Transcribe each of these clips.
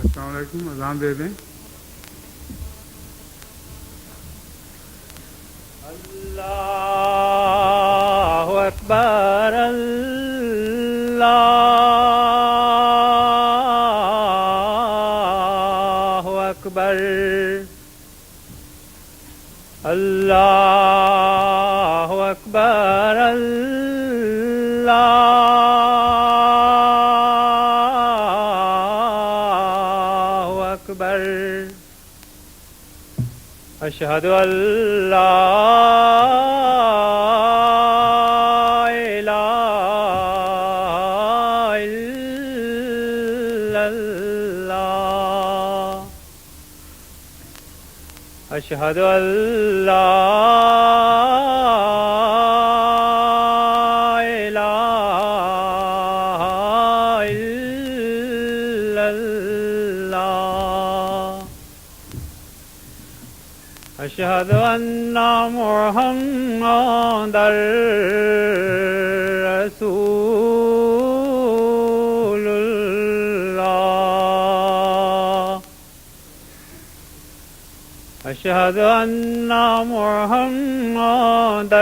السلام علیکم، اذان دے دیں. اللہ اکبر اللہ اکبر اللہ اکبر اللہ اکبر اشہد ان لا الہ الا اللہ اشہد ان لا الہ الا اللہ اشہد ان محمد رسول اللہ اشہد ان محمد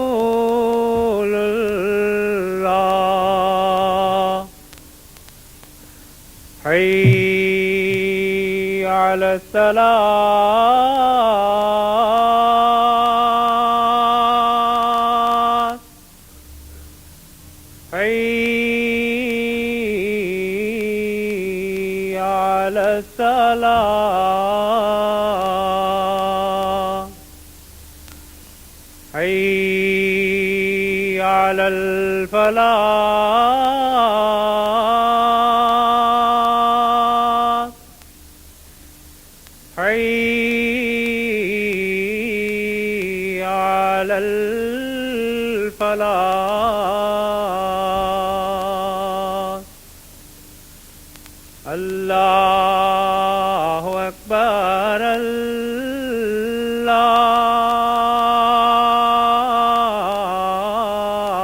رسول اللہ حی علی الصلاة حی علی الصلاة حی علی الفلاح حي على الفلاح الله أكبر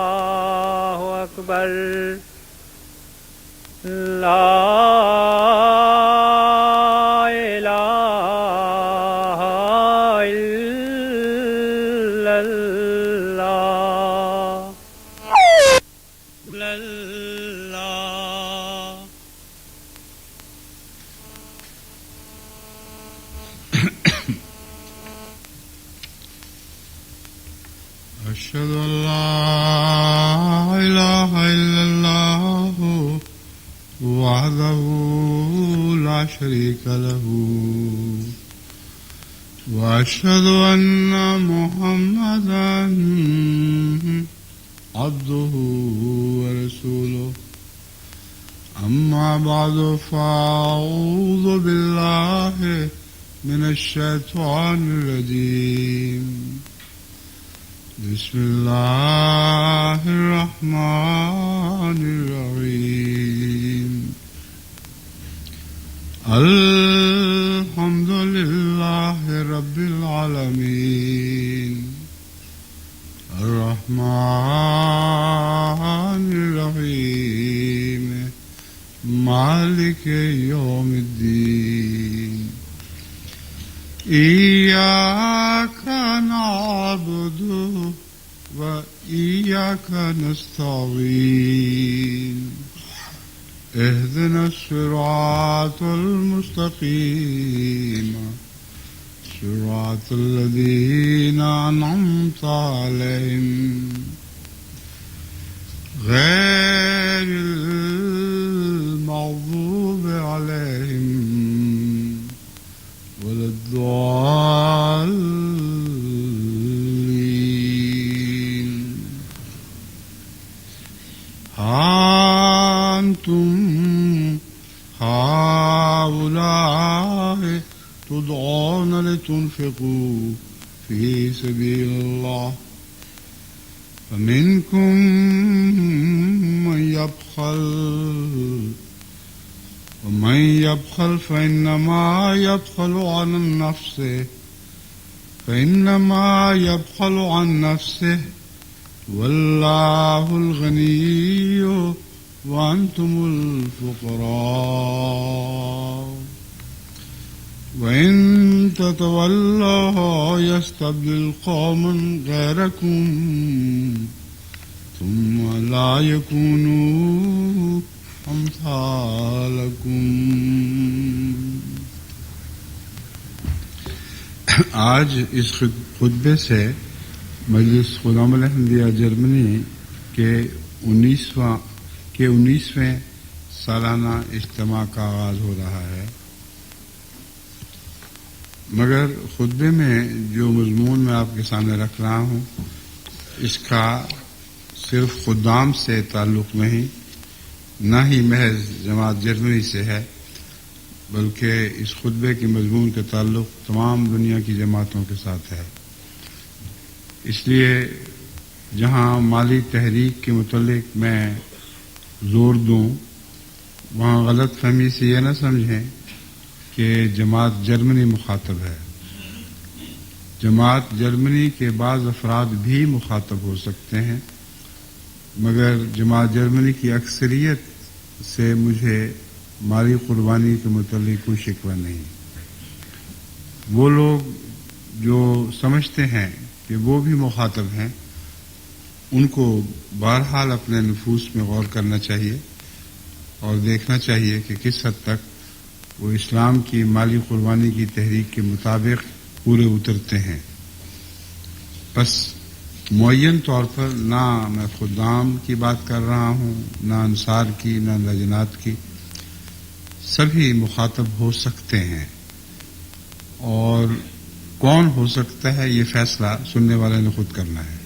الله أكبر لا إله إلا الله أشهد أن لا إله إلا الله وحده لا شريك له وأشهد أن محمدا عبده ورسوله أما بعد فأعوذ بالله من الشيطان الرجيم بسم الله الرحمن الرحيم الحمد لله رب العالمين الرحمن الرحيم مالك يوم الدين إياك نعبد وإياك نستعين اهدنا الصراط المستقيم صراط الذين أنعمت عليهم غير المغضوب عليهم ولا الضالين أنتم هؤلاء تدعون لتنفقوا في سبيل الله فمنكم من يبخل ومن يبخل فإنما يبخل عن نفسه والله الغني وأنتم الفقراء وإن تتولوا يستبدل قوما غيركم ثم لا يكونوا أمثالكم. آج اس خطبے سے مجلس غلام الاحمدیہ جرمنی کے 19ویں سالانہ اجتماع کا آغاز ہو رہا ہے، مگر خطبے میں جو مضمون میں آپ کے سامنے رکھ رہا ہوں اس کا صرف خدام سے تعلق نہیں، نہ ہی محض جماعت جرمنی سے ہے، بلکہ اس خطبے کے مضمون کا تعلق تمام دنیا کی جماعتوں کے ساتھ ہے. اس لیے جہاں مالی تحریک کے متعلق میں زور دوں وہاں غلط فہمی سے یہ نہ سمجھیں کہ جماعت جرمنی مخاطب ہے. جماعت جرمنی کے بعض افراد بھی مخاطب ہو سکتے ہیں، مگر جماعت جرمنی کی اکثریت سے مجھے مالی قربانی کے متعلق کوئی شکوہ نہیں. وہ لوگ جو سمجھتے ہیں کہ وہ بھی مخاطب ہیں ان کو بہرحال اپنے نفوس میں غور کرنا چاہیے اور دیکھنا چاہیے کہ کس حد تک وہ اسلام کی مالی قربانی کی تحریک کے مطابق پورے اترتے ہیں. بس معین طور پر نہ میں خدام کی بات کر رہا ہوں، نہ انصار کی، نہ لجنات کی، سبھی مخاطب ہو سکتے ہیں، اور کون ہو سکتا ہے یہ فیصلہ سننے والے نے خود کرنا ہے.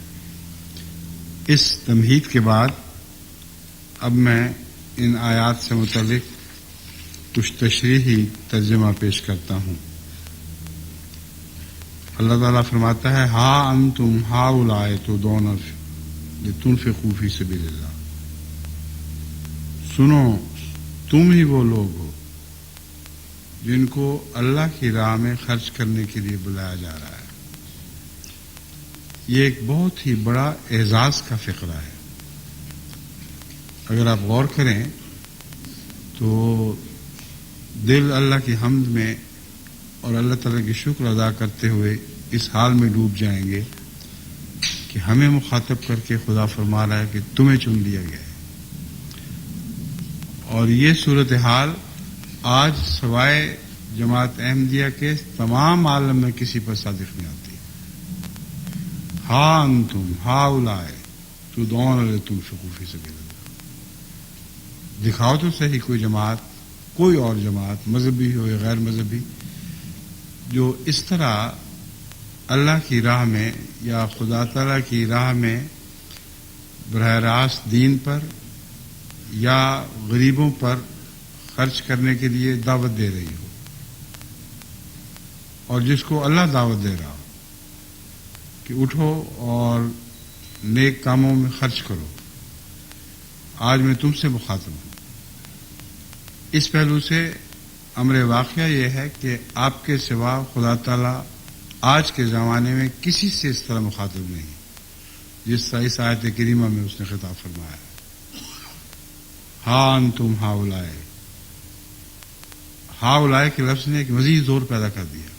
اس تمہید کے بعد اب میں ان آیات سے متعلق کچھ تشریحی ترجمہ پیش کرتا ہوں. اللہ تعالیٰ فرماتا ہے ہا انتم ہؤلاء تدعون لتنفقوا فی سبیل اللہ. سنو تم ہی وہ لوگ ہو جن کو اللہ کی راہ میں خرچ کرنے کے لیے بلایا جا رہا ہے. یہ ایک بہت ہی بڑا اعزاز کا فقرہ ہے. اگر آپ غور کریں تو دل اللہ کی حمد میں اور اللہ تعالیٰ کی شکر ادا کرتے ہوئے اس حال میں ڈوب جائیں گے کہ ہمیں مخاطب کر کے خدا فرما رہا ہے کہ تمہیں چن لیا گیا ہے. اور یہ صورتحال آج سوائے جماعت احمدیہ کے تمام عالم میں کسی پر صادق نہیں آتی. ہا انتم ہؤلاء تدعون لتنفقوا فی سبیل اللہ. دکھاؤ تو صحیح کوئی جماعت، کوئی اور جماعت مذہبی ہو یا غیر مذہبی، جو اس طرح اللہ کی راہ میں یا خدا تعالیٰ کی راہ میں براہ راست دین پر یا غریبوں پر خرچ کرنے کے لیے دعوت دے رہی ہو، اور جس کو اللہ دعوت دے رہا ہو کہ اٹھو اور نیک کاموں میں خرچ کرو. آج میں تم سے مخاطب ہوں. اس پہلو سے امر واقعہ یہ ہے کہ آپ کے سوا خدا تعالیٰ آج کے زمانے میں کسی سے اس طرح مخاطب نہیں جس طرح اس آیت کریمہ میں اس نے خطاب فرمایا ہے. ہا انتم ہؤلاء. ہؤلاء کے لفظ نے ایک مزید زور پیدا کر دیا.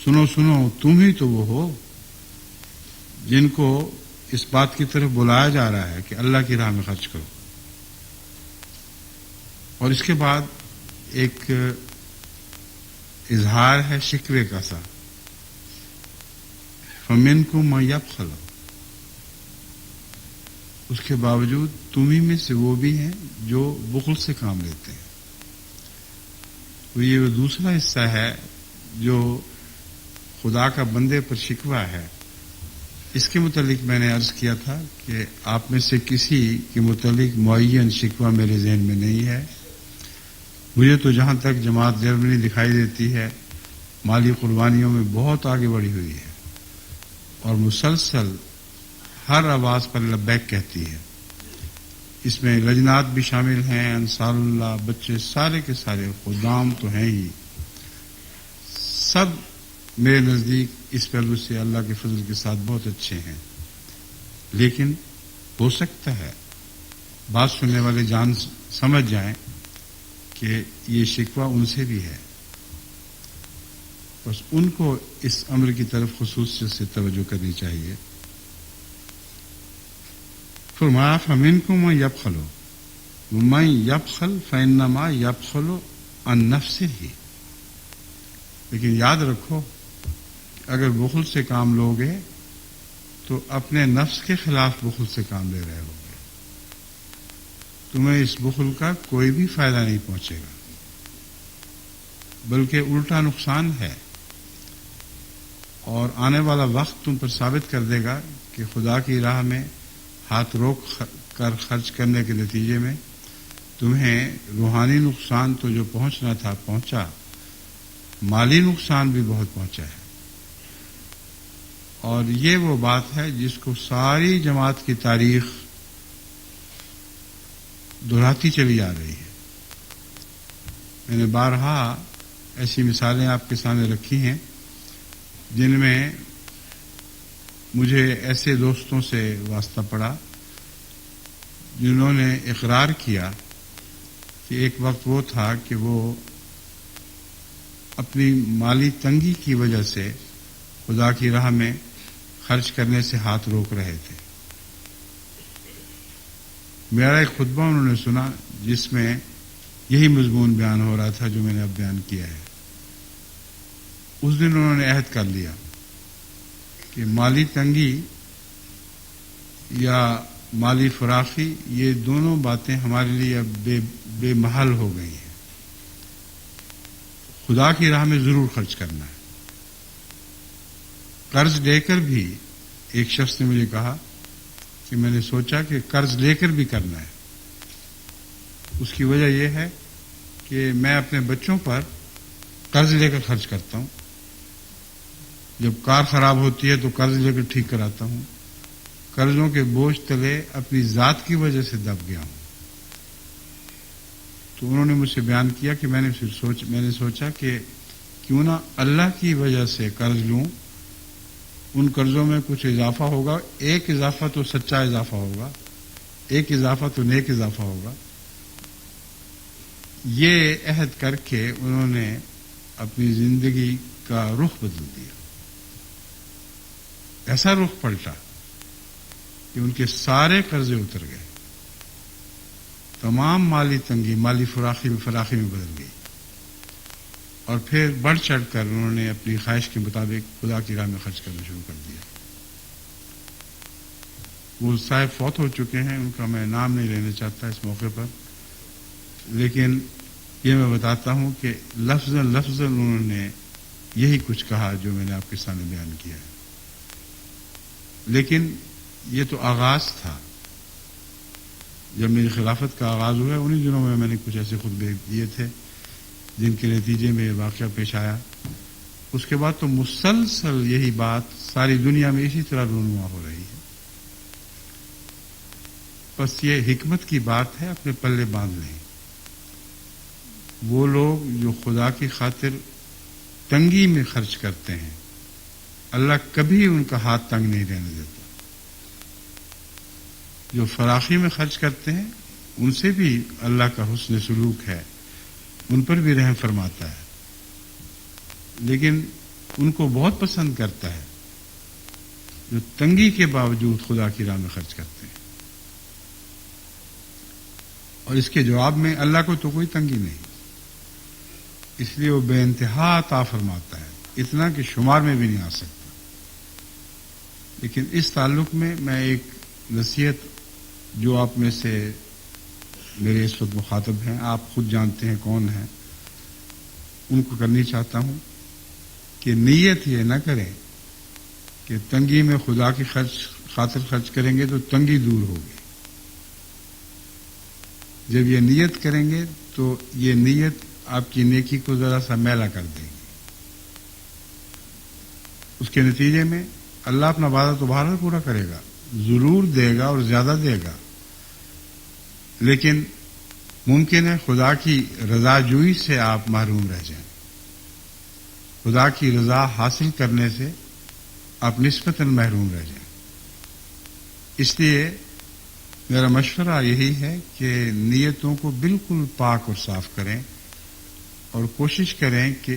سنو سنو تم ہی تو وہ ہو جن کو اس بات کی طرف بلایا جا رہا ہے کہ اللہ کی راہ میں خرچ کرو. اور اس کے بعد ایک اظہار ہے شکوے کا سا. فَمِنْكُمْ مَن يَبْخَلُ. اس کے باوجود تمہیں میں سے وہ بھی ہیں جو بخل سے کام لیتے ہیں. تو یہ وہ دوسرا حصہ ہے جو خدا کا بندے پر شکوہ ہے. اس کے متعلق میں نے عرض کیا تھا کہ آپ میں سے کسی کے متعلق معین شکوہ میرے ذہن میں نہیں ہے. مجھے تو جہاں تک جماعت جرمنی دکھائی دیتی ہے مالی قربانیوں میں بہت آگے بڑھی ہوئی ہے اور مسلسل ہر آواز پر لبیک کہتی ہے. اس میں لجنات بھی شامل ہیں، انصار اللہ، بچے سارے کے سارے، خدام تو ہیں ہی. سب میرے نزدیک اس پہلو سے اللہ کے فضل کے ساتھ بہت اچھے ہیں. لیکن ہو سکتا ہے بات سننے والے جان سمجھ جائیں کہ یہ شکوہ ان سے بھی ہے، بس ان کو اس امر کی طرف خصوصیت سے توجہ کرنی چاہیے۔ فرمایا فمنکم من یبخل ومن یبخل فانما یبخل عن نفسہ، لیکن یاد رکھو اگر بخل سے کام لوگے تو اپنے نفس کے خلاف بخل سے کام لے رہے ہوگے، تمہیں اس بخل کا کوئی بھی فائدہ نہیں پہنچے گا، بلکہ الٹا نقصان ہے، اور آنے والا وقت تم پر ثابت کر دے گا کہ خدا کی راہ میں ہاتھ روک کر خرچ کرنے کے نتیجے میں تمہیں روحانی نقصان تو جو پہنچنا تھا پہنچا، مالی نقصان بھی بہت پہنچا ہے۔ اور یہ وہ بات ہے جس کو ساری جماعت کی تاریخ دہراتی چلی جا رہی ہے۔ میں نے بارہا ایسی مثالیں آپ کے سامنے رکھی ہیں جن میں مجھے ایسے دوستوں سے واسطہ پڑا جنہوں نے اقرار کیا کہ ایک وقت وہ تھا کہ وہ اپنی مالی تنگی کی وجہ سے خدا کی راہ میں خرچ کرنے سے ہاتھ روک رہے تھے۔ میرا ایک خطبہ انہوں نے سنا جس میں یہی مضمون بیان ہو رہا تھا جو میں نے اب بیان کیا ہے۔ اس دن انہوں نے عہد کر لیا کہ مالی تنگی یا مالی فراخی یہ دونوں باتیں ہمارے لیے اب بے محل ہو گئی ہیں، خدا کی راہ میں ضرور خرچ کرنا ہے۔ قرض لے کر بھی ایک شخص نے مجھے کہا کہ میں نے سوچا کہ قرض لے کر بھی کرنا ہے، اس کی وجہ یہ ہے کہ میں اپنے بچوں پر قرض لے کر خرچ کرتا ہوں، جب کار خراب ہوتی ہے تو قرض لے کر ٹھیک کراتا ہوں، قرضوں کے بوجھ تلے اپنی ذات کی وجہ سے دب گیا ہوں۔ تو انہوں نے مجھ سے بیان کیا کہ میں نے سوچا کہ کیوں نہ اللہ کی وجہ سے قرض لوں، ان قرضوں میں کچھ اضافہ ہوگا، ایک اضافہ تو سچا اضافہ ہوگا، ایک اضافہ تو نیک اضافہ ہوگا۔ یہ عہد کر کے انہوں نے اپنی زندگی کا رخ بدل دیا، ایسا رخ پلٹا کہ ان کے سارے قرضے اتر گئے، تمام مالی تنگی مالی فراخی میں بدل گئی، اور پھر بڑھ چڑھ کر انہوں نے اپنی خواہش کے مطابق خدا کی راہ میں خرچ کرنا شروع کر دیا۔ وہ صاحب فوت ہو چکے ہیں، ان کا میں نام نہیں لینا چاہتا اس موقع پر، لیکن یہ میں بتاتا ہوں کہ لفظاً انہوں نے یہی کچھ کہا جو میں نے آپ کے سامنے بیان کیا ہے۔ لیکن یہ تو آغاز تھا، جب میری خلافت کا آغاز ہوا انہی دنوں میں نے کچھ ایسے خطبے دیے تھے جن کے نتیجے میں یہ واقعہ پیش آیا۔ اس کے بعد تو مسلسل یہی بات ساری دنیا میں اسی طرح رونما ہو رہی ہے۔ بس یہ حکمت کی بات ہے، اپنے پلے باندھ لیں۔ وہ لوگ جو خدا کی خاطر تنگی میں خرچ کرتے ہیں، اللہ کبھی ان کا ہاتھ تنگ نہیں رہنے دیتا۔ جو فراخی میں خرچ کرتے ہیں ان سے بھی اللہ کا حسن سلوک ہے، ان پر بھی رحم فرماتا ہے، لیکن ان کو بہت پسند کرتا ہے جو تنگی کے باوجود خدا کی راہ میں خرچ کرتے ہیں۔ اور اس کے جواب میں اللہ کو تو کوئی تنگی نہیں، اس لیے وہ بے انتہا عطا فرماتا ہے، اتنا کہ شمار میں بھی نہیں آ سکتا۔ لیکن اس تعلق میں ایک نصیحت جو آپ میں سے میرے اس وقت مخاطب ہیں، آپ خود جانتے ہیں کون ہیں، ان کو کرنی چاہتا ہوں کہ نیت یہ نہ کریں کہ تنگی میں خدا کی خاطر خرچ کریں گے تو تنگی دور ہوگی۔ جب یہ نیت کریں گے تو یہ نیت آپ کی نیکی کو ذرا سا میلا کر دے گی، اس کے نتیجے میں اللہ اپنا وعدہ تو بہرحال پورا کرے گا، ضرور دے گا اور زیادہ دے گا، لیکن ممکن ہے خدا کی رضا جوئی سے آپ محروم رہ جائیں، خدا کی رضا حاصل کرنے سے آپ نسبتاً محروم رہ جائیں۔ اس لیے میرا مشورہ یہی ہے کہ نیتوں کو بالکل پاک اور صاف کریں اور کوشش کریں کہ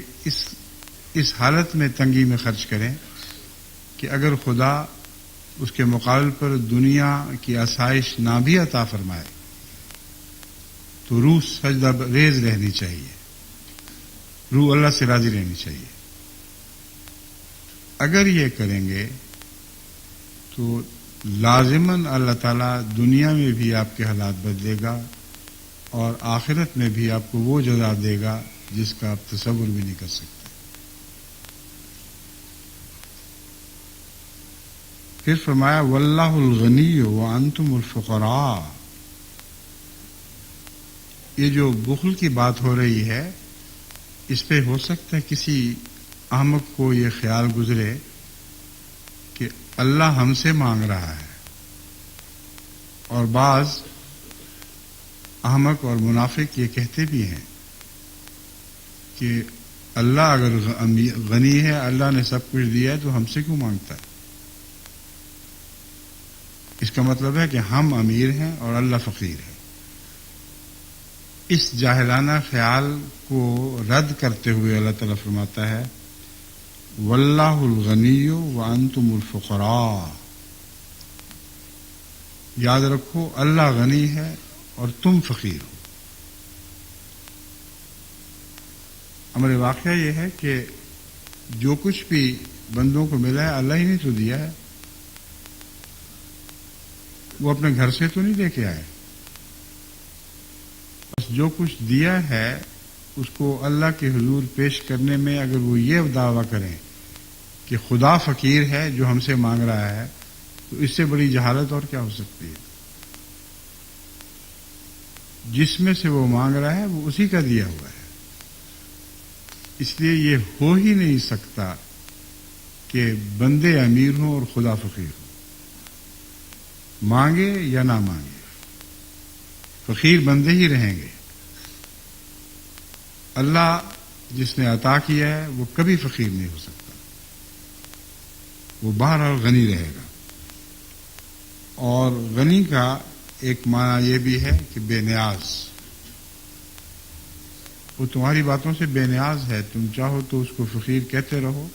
اس حالت میں تنگی میں خرچ کریں کہ اگر خدا اس کے مقابل پر دنیا کی آسائش نہ بھی عطا فرمائے تو روح سجدہ ریز رہنی چاہیے، روح اللہ سے راضی رہنی چاہیے۔ اگر یہ کریں گے تو لازماً اللہ تعالیٰ دنیا میں بھی آپ کے حالات بدلے گا اور آخرت میں بھی آپ کو وہ جزا دے گا جس کا آپ تصور بھی نہیں کر سکتے۔ پھر فرمایا واللہ الغنی وانتم الفقراء۔ یہ جو بخل کی بات ہو رہی ہے اس پہ ہو سکتا ہے کسی احمق کو یہ خیال گزرے کہ اللہ ہم سے مانگ رہا ہے، اور بعض احمق اور منافق یہ کہتے بھی ہیں کہ اللہ اگر غنی ہے، اللہ نے سب کچھ دیا ہے تو ہم سے کیوں مانگتا ہے؟ اس کا مطلب ہے کہ ہم امیر ہیں اور اللہ فقیر ہے۔ اس جاہلانہ خیال کو رد کرتے ہوئے اللہ تعالیٰ فرماتا ہے واللہ الغنی وانتم الفقراء۔ یاد رکھو اللہ غنی ہے اور تم فقیر ہو۔ ہمارے واقعہ یہ ہے کہ جو کچھ بھی بندوں کو ملا ہے اللہ ہی نے تو دیا ہے، وہ اپنے گھر سے تو نہیں لے کے آئے، بس جو کچھ دیا ہے اس کو اللہ کے حضور پیش کرنے میں اگر وہ یہ دعویٰ کریں کہ خدا فقیر ہے جو ہم سے مانگ رہا ہے تو اس سے بڑی جہالت اور کیا ہو سکتی ہے؟ جس میں سے وہ مانگ رہا ہے وہ اسی کا دیا ہوا ہے، اس لیے یہ ہو ہی نہیں سکتا کہ بندے امیر ہوں اور خدا فقیر ہو، مانگے یا نہ مانگے فقیر بندے ہی رہیں گے۔ اللہ جس نے عطا کیا ہے وہ کبھی فقیر نہیں ہو سکتا، وہ بہرحال غنی رہے گا۔ اور غنی کا ایک معنی یہ بھی ہے کہ بے نیاز، وہ تمہاری باتوں سے بے نیاز ہے، تم چاہو تو اس کو فقیر کہتے رہو،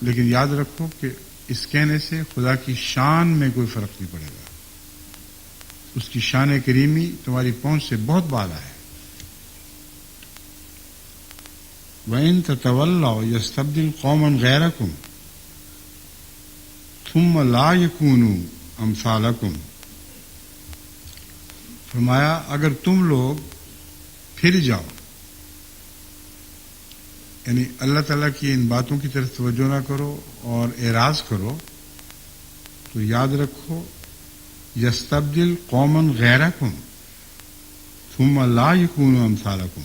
لیکن یاد رکھو کہ اس کہنے سے خدا کی شان میں کوئی فرق نہیں پڑے گا، اس کی شان کریمی تمہاری پہنچ سے بہت بالا ہے۔ وَإِن تَتَوَلَّوْا يَسْتَبْدِلْ قَوْمًا غَيْرَكُمْ ثُمَّ لَا يَكُونُوا أَمْثَالَكُمْ۔ فرمایا اگر تم لوگ پھر جاؤ، یعنی اللہ تعالیٰ کی ان باتوں کی طرف توجہ نہ کرو اور اعراض کرو، تو یاد رکھو یستبدل قومن غیرکم ثم لا یکونوا امثالکم،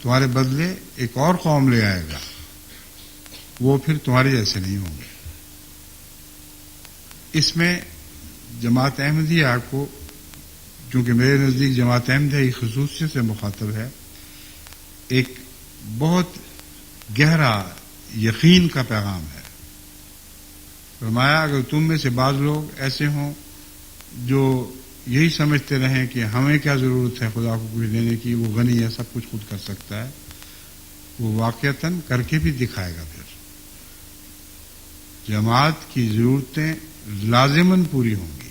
تمہارے بدلے ایک اور قوم لے آئے گا، وہ پھر تمہارے جیسے نہیں ہوں گے۔ اس میں جماعت احمدیہ کو، چونکہ میرے نزدیک جماعت احمدیہ کی خصوصیت سے مخاطب ہے، ایک بہت گہرا یقین کا پیغام ہے۔ فرمایا اگر تم میں سے بعض لوگ ایسے ہوں جو یہی سمجھتے رہیں کہ ہمیں کیا ضرورت ہے خدا کو کچھ دینے کی، وہ غنی ہے، سب کچھ خود کر سکتا ہے، وہ واقعتاً کر کے بھی دکھائے گا۔ پھر جماعت کی ضرورتیں لازماً پوری ہوں گی،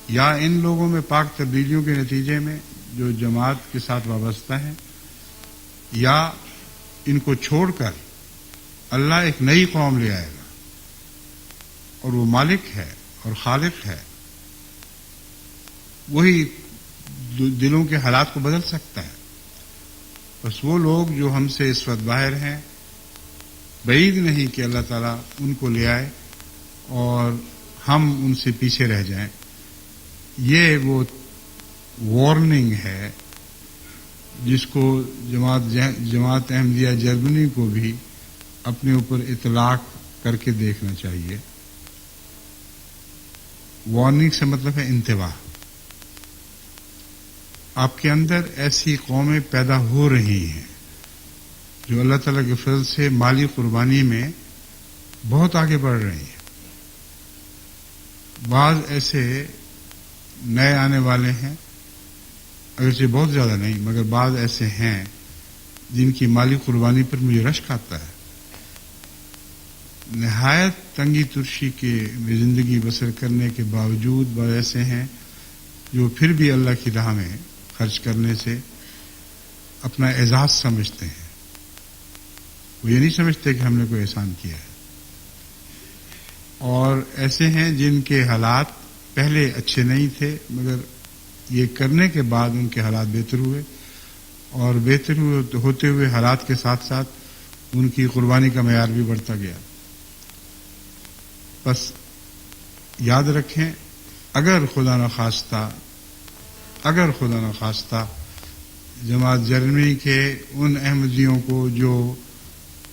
یا ان لوگوں میں پاک تبدیلیوں کے نتیجے میں جو جماعت کے ساتھ وابستہ ہیں، یا ان کو چھوڑ کر اللہ ایک نئی قوم لے آئے گا، اور وہ مالک ہے اور خالق ہے، وہی دلوں کے حالات کو بدل سکتا ہے۔ بس وہ لوگ جو ہم سے اس وقت باہر ہیں، بعید نہیں کہ اللہ تعالیٰ ان کو لے آئے اور ہم ان سے پیچھے رہ جائیں۔ یہ وہ وارننگ ہے جس کو جماعت احمدیہ جرمنی کو بھی اپنے اوپر اطلاق کر کے دیکھنا چاہیے۔ وارننگ سے مطلب ہے انتباہ۔ آپ کے اندر ایسی قومیں پیدا ہو رہی ہیں جو اللہ تعالیٰ کے فضل سے مالی قربانی میں بہت آگے بڑھ رہی ہیں، بعض ایسے نئے آنے والے ہیں، اگرچہ بہت زیادہ نہیں مگر بعض ایسے ہیں جن کی مالی قربانی پر مجھے رشک آتا ہے. نہایت تنگی ترشی کے زندگی بسر کرنے کے باوجود بعض ایسے ہیں جو پھر بھی اللہ کی راہ میں خرچ کرنے سے اپنا اعزاز سمجھتے ہیں. وہ یہ نہیں سمجھتے کہ ہم نے کوئی احسان کیا ہے. اور ایسے ہیں جن کے حالات پہلے اچھے نہیں تھے مگر یہ کرنے کے بعد ان کے حالات بہتر ہوئے، اور بہتر ہوتے ہوئے حالات کے ساتھ ساتھ ان کی قربانی کا معیار بھی بڑھتا گیا. بس یاد رکھیں، اگر خدا نخواستہ جماعت جرمنی کے ان احمدیوں کو جو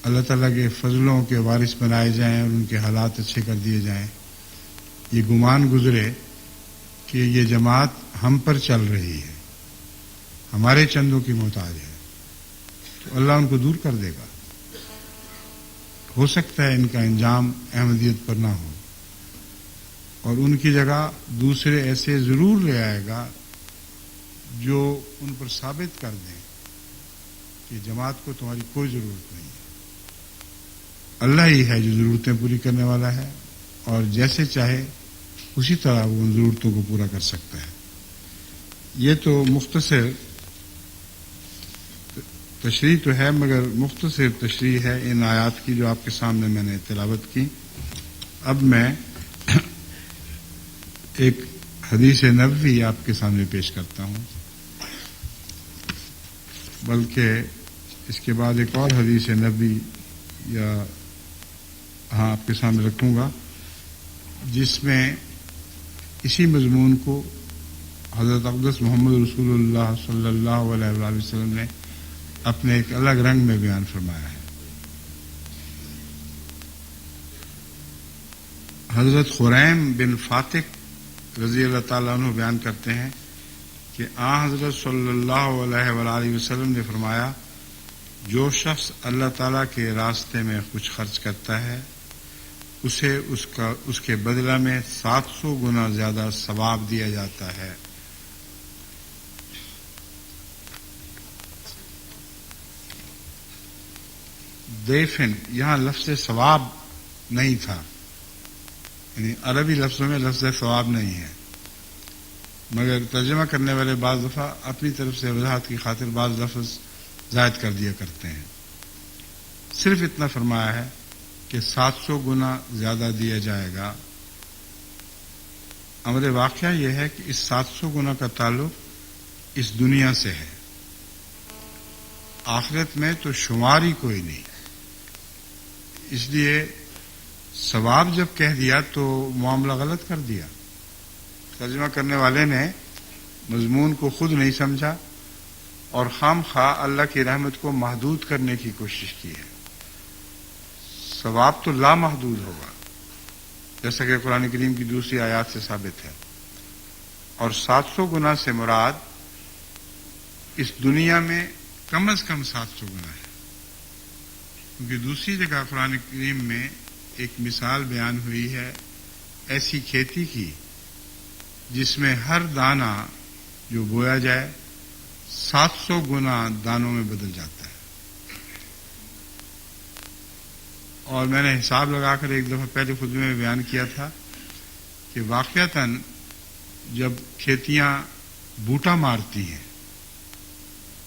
اللہ تعالیٰ کے فضلوں کے وارث بنائے جائیں اور ان کے حالات اچھے کر دیے جائیں، یہ گمان گزرے کہ یہ جماعت ہم پر چل رہی ہے، ہمارے چندوں کی محتاج ہے، تو اللہ ان کو دور کر دے گا. ہو سکتا ہے ان کا انجام احمدیت پر نہ ہو، اور ان کی جگہ دوسرے ایسے ضرور لے آئے گا جو ان پر ثابت کر دیں کہ جماعت کو تمہاری کوئی ضرورت نہیں ہے. اللہ ہی ہے جو ضرورتیں پوری کرنے والا ہے، اور جیسے چاہے اسی طرح وہ ان ضرورتوں کو پورا کر سکتا ہے. یہ تو مختصر تشریح تو ہے، مگر مختصر تشریح ہے ان آیات کی جو آپ کے سامنے میں نے تلاوت کی. اب میں ایک حدیث نبوی آپ کے سامنے پیش کرتا ہوں، بلکہ اس کے بعد ایک اور حدیث نبوی آپ کے سامنے رکھوں گا، جس میں اسی مضمون کو حضرت اقدس محمد رسول اللہ صلی اللہ علیہ وآلہ وسلم نے اپنے ایک الگ رنگ میں بیان فرمایا ہے. حضرت خریم بن فاتق رضی اللہ تعالیٰ عنہ بیان کرتے ہیں کہ حضرت صلی اللہ علیہ وآلہ وسلم نے فرمایا، جو شخص اللہ تعالیٰ کے راستے میں کچھ خرچ کرتا ہے اسے اس کے بدلہ میں 700 گنا زیادہ ثواب دیا جاتا ہے. دیفن یہاں لفظ ثواب نہیں تھا، یعنی عربی لفظوں میں لفظ ثواب نہیں ہے، مگر ترجمہ کرنے والے بعض دفعہ اپنی طرف سے وضاحت کی خاطر بعض لفظ زائد کر دیا کرتے ہیں. صرف اتنا فرمایا ہے کہ 700 گنا زیادہ دیا جائے گا. امر واقعہ یہ ہے کہ اس 700 گنا کا تعلق اس دنیا سے ہے، آخرت میں تو شمار ہی کوئی نہیں. اس لیے ثواب جب کہہ دیا تو معاملہ غلط کر دیا. ترجمہ کرنے والے نے مضمون کو خود نہیں سمجھا اور خام خواہ اللہ کی رحمت کو محدود کرنے کی کوشش کی ہے. ثواب تو لامحدود ہوگا، جیسا کہ قرآن کریم کی دوسری آیات سے ثابت ہے. اور 700 گنا سے مراد اس دنیا میں کم از کم 700 گنا ہے، کیونکہ دوسری جگہ قرآن کریم میں ایک مثال بیان ہوئی ہے ایسی کھیتی کی جس میں ہر دانہ جو بویا جائے 700 گنا دانوں میں بدل جاتا ہے. اور میں نے حساب لگا کر ایک دفعہ پہلے خطبے میں بیان کیا تھا کہ واقعتاً جب کھیتیاں بوٹا مارتی ہیں،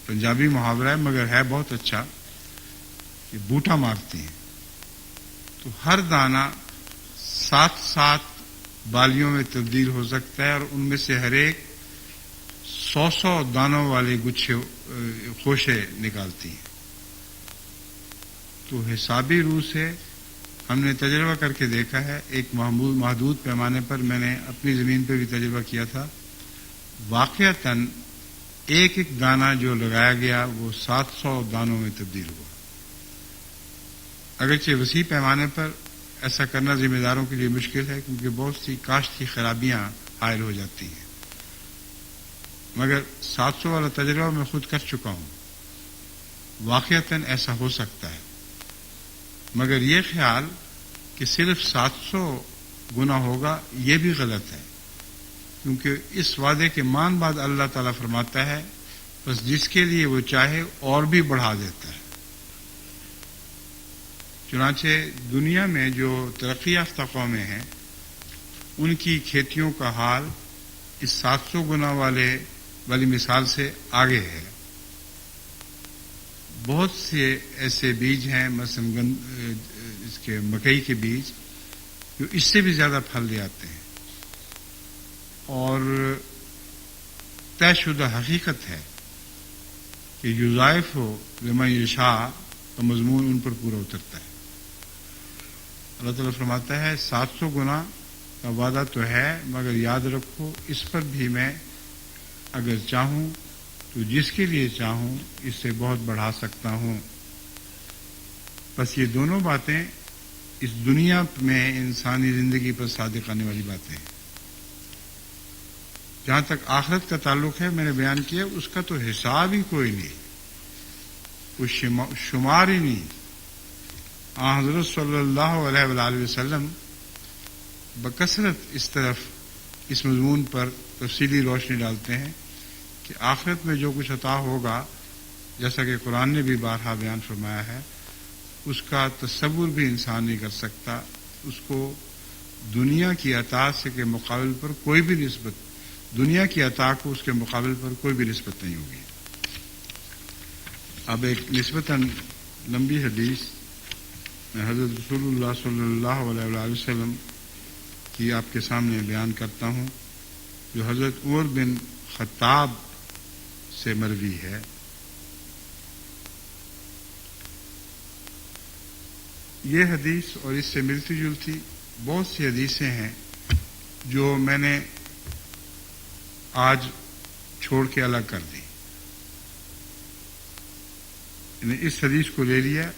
پنجابی محاورہ ہے مگر ہے بہت اچھا، کہ بوٹا مارتی ہیں تو ہر دانہ 7 بالیوں میں تبدیل ہو سکتا ہے، اور ان میں سے ہر ایک 100 دانوں والے گچھے خوشے نکالتی ہیں. تو حسابی روح سے ہم نے تجربہ کر کے دیکھا ہے. ایک محدود پیمانے پر میں نے اپنی زمین پہ بھی تجربہ کیا تھا. واقعتاً ایک دانہ جو لگایا گیا وہ 700 دانوں میں تبدیل ہوا. اگرچہ وسیع پیمانے پر ایسا کرنا ذمہ داروں کے لیے مشکل ہے، کیونکہ بہت سی کاشت کی خرابیاں حائل ہو جاتی ہیں، مگر 700 والا تجربہ میں خود کر چکا ہوں. واقعتاً ایسا ہو سکتا ہے، مگر یہ خیال کہ صرف 700 گناہ ہوگا، یہ بھی غلط ہے، کیونکہ اس وعدے کے مان بعد اللہ تعالیٰ فرماتا ہے بس جس کے لیے وہ چاہے اور بھی بڑھا دیتا ہے۔ چنانچہ دنیا میں جو ترقی یافتہ قومیں ہیں ان کی کھیتیوں کا حال اس 700 گنا والی مثال سے آگے ہے۔ بہت سے ایسے بیج ہیں، مثلا اس کے مکئی کے بیج، جو اس سے بھی زیادہ پھل لے آتے ہیں، اور طے شدہ حقیقت ہے کہ یضاعف لمن یشاء کا مضمون ان پر پورا اترتا ہے۔ اللہ تعالیٰ فرماتا ہے 700 گنا کا وعدہ تو ہے، مگر یاد رکھو اس پر بھی میں اگر چاہوں تو جس کے لیے چاہوں اس سے بہت بڑھا سکتا ہوں۔ بس یہ دونوں باتیں اس دنیا میں انسانی زندگی پر صادق آنے والی باتیں ہیں۔ جہاں تک آخرت کا تعلق ہے، میں نے بیان کیا اس کا تو حساب ہی کوئی نہیں، کوئی شمار ہی نہیں۔ حضرت صلی اللہ علیہ وآلہ وسلم بکثرت اس مضمون پر تفصیلی روشنی ڈالتے ہیں کہ آخرت میں جو کچھ عطا ہوگا، جیسا کہ قرآن نے بھی بارہا بیان فرمایا ہے، اس کا تصور بھی انسان نہیں کر سکتا۔ اس کو دنیا کی عطا سے کے مقابل پر کوئی بھی نسبت، دنیا کی عطا کو اس کے مقابل پر کوئی بھی نسبت نہیں ہوگی۔ اب ایک نسبتاً لمبی حدیث میں حضرت رسول اللہ صلی اللہ علیہ وآلہ وسلم کی آپ کے سامنے بیان کرتا ہوں، جو حضرت عمر بن خطاب سے مروی ہے۔ یہ حدیث اور اس سے ملتی جلتی بہت سی حدیثیں ہیں جو میں نے آج چھوڑ کے الگ کر دی، یعنی اس حدیث کو لے لیا،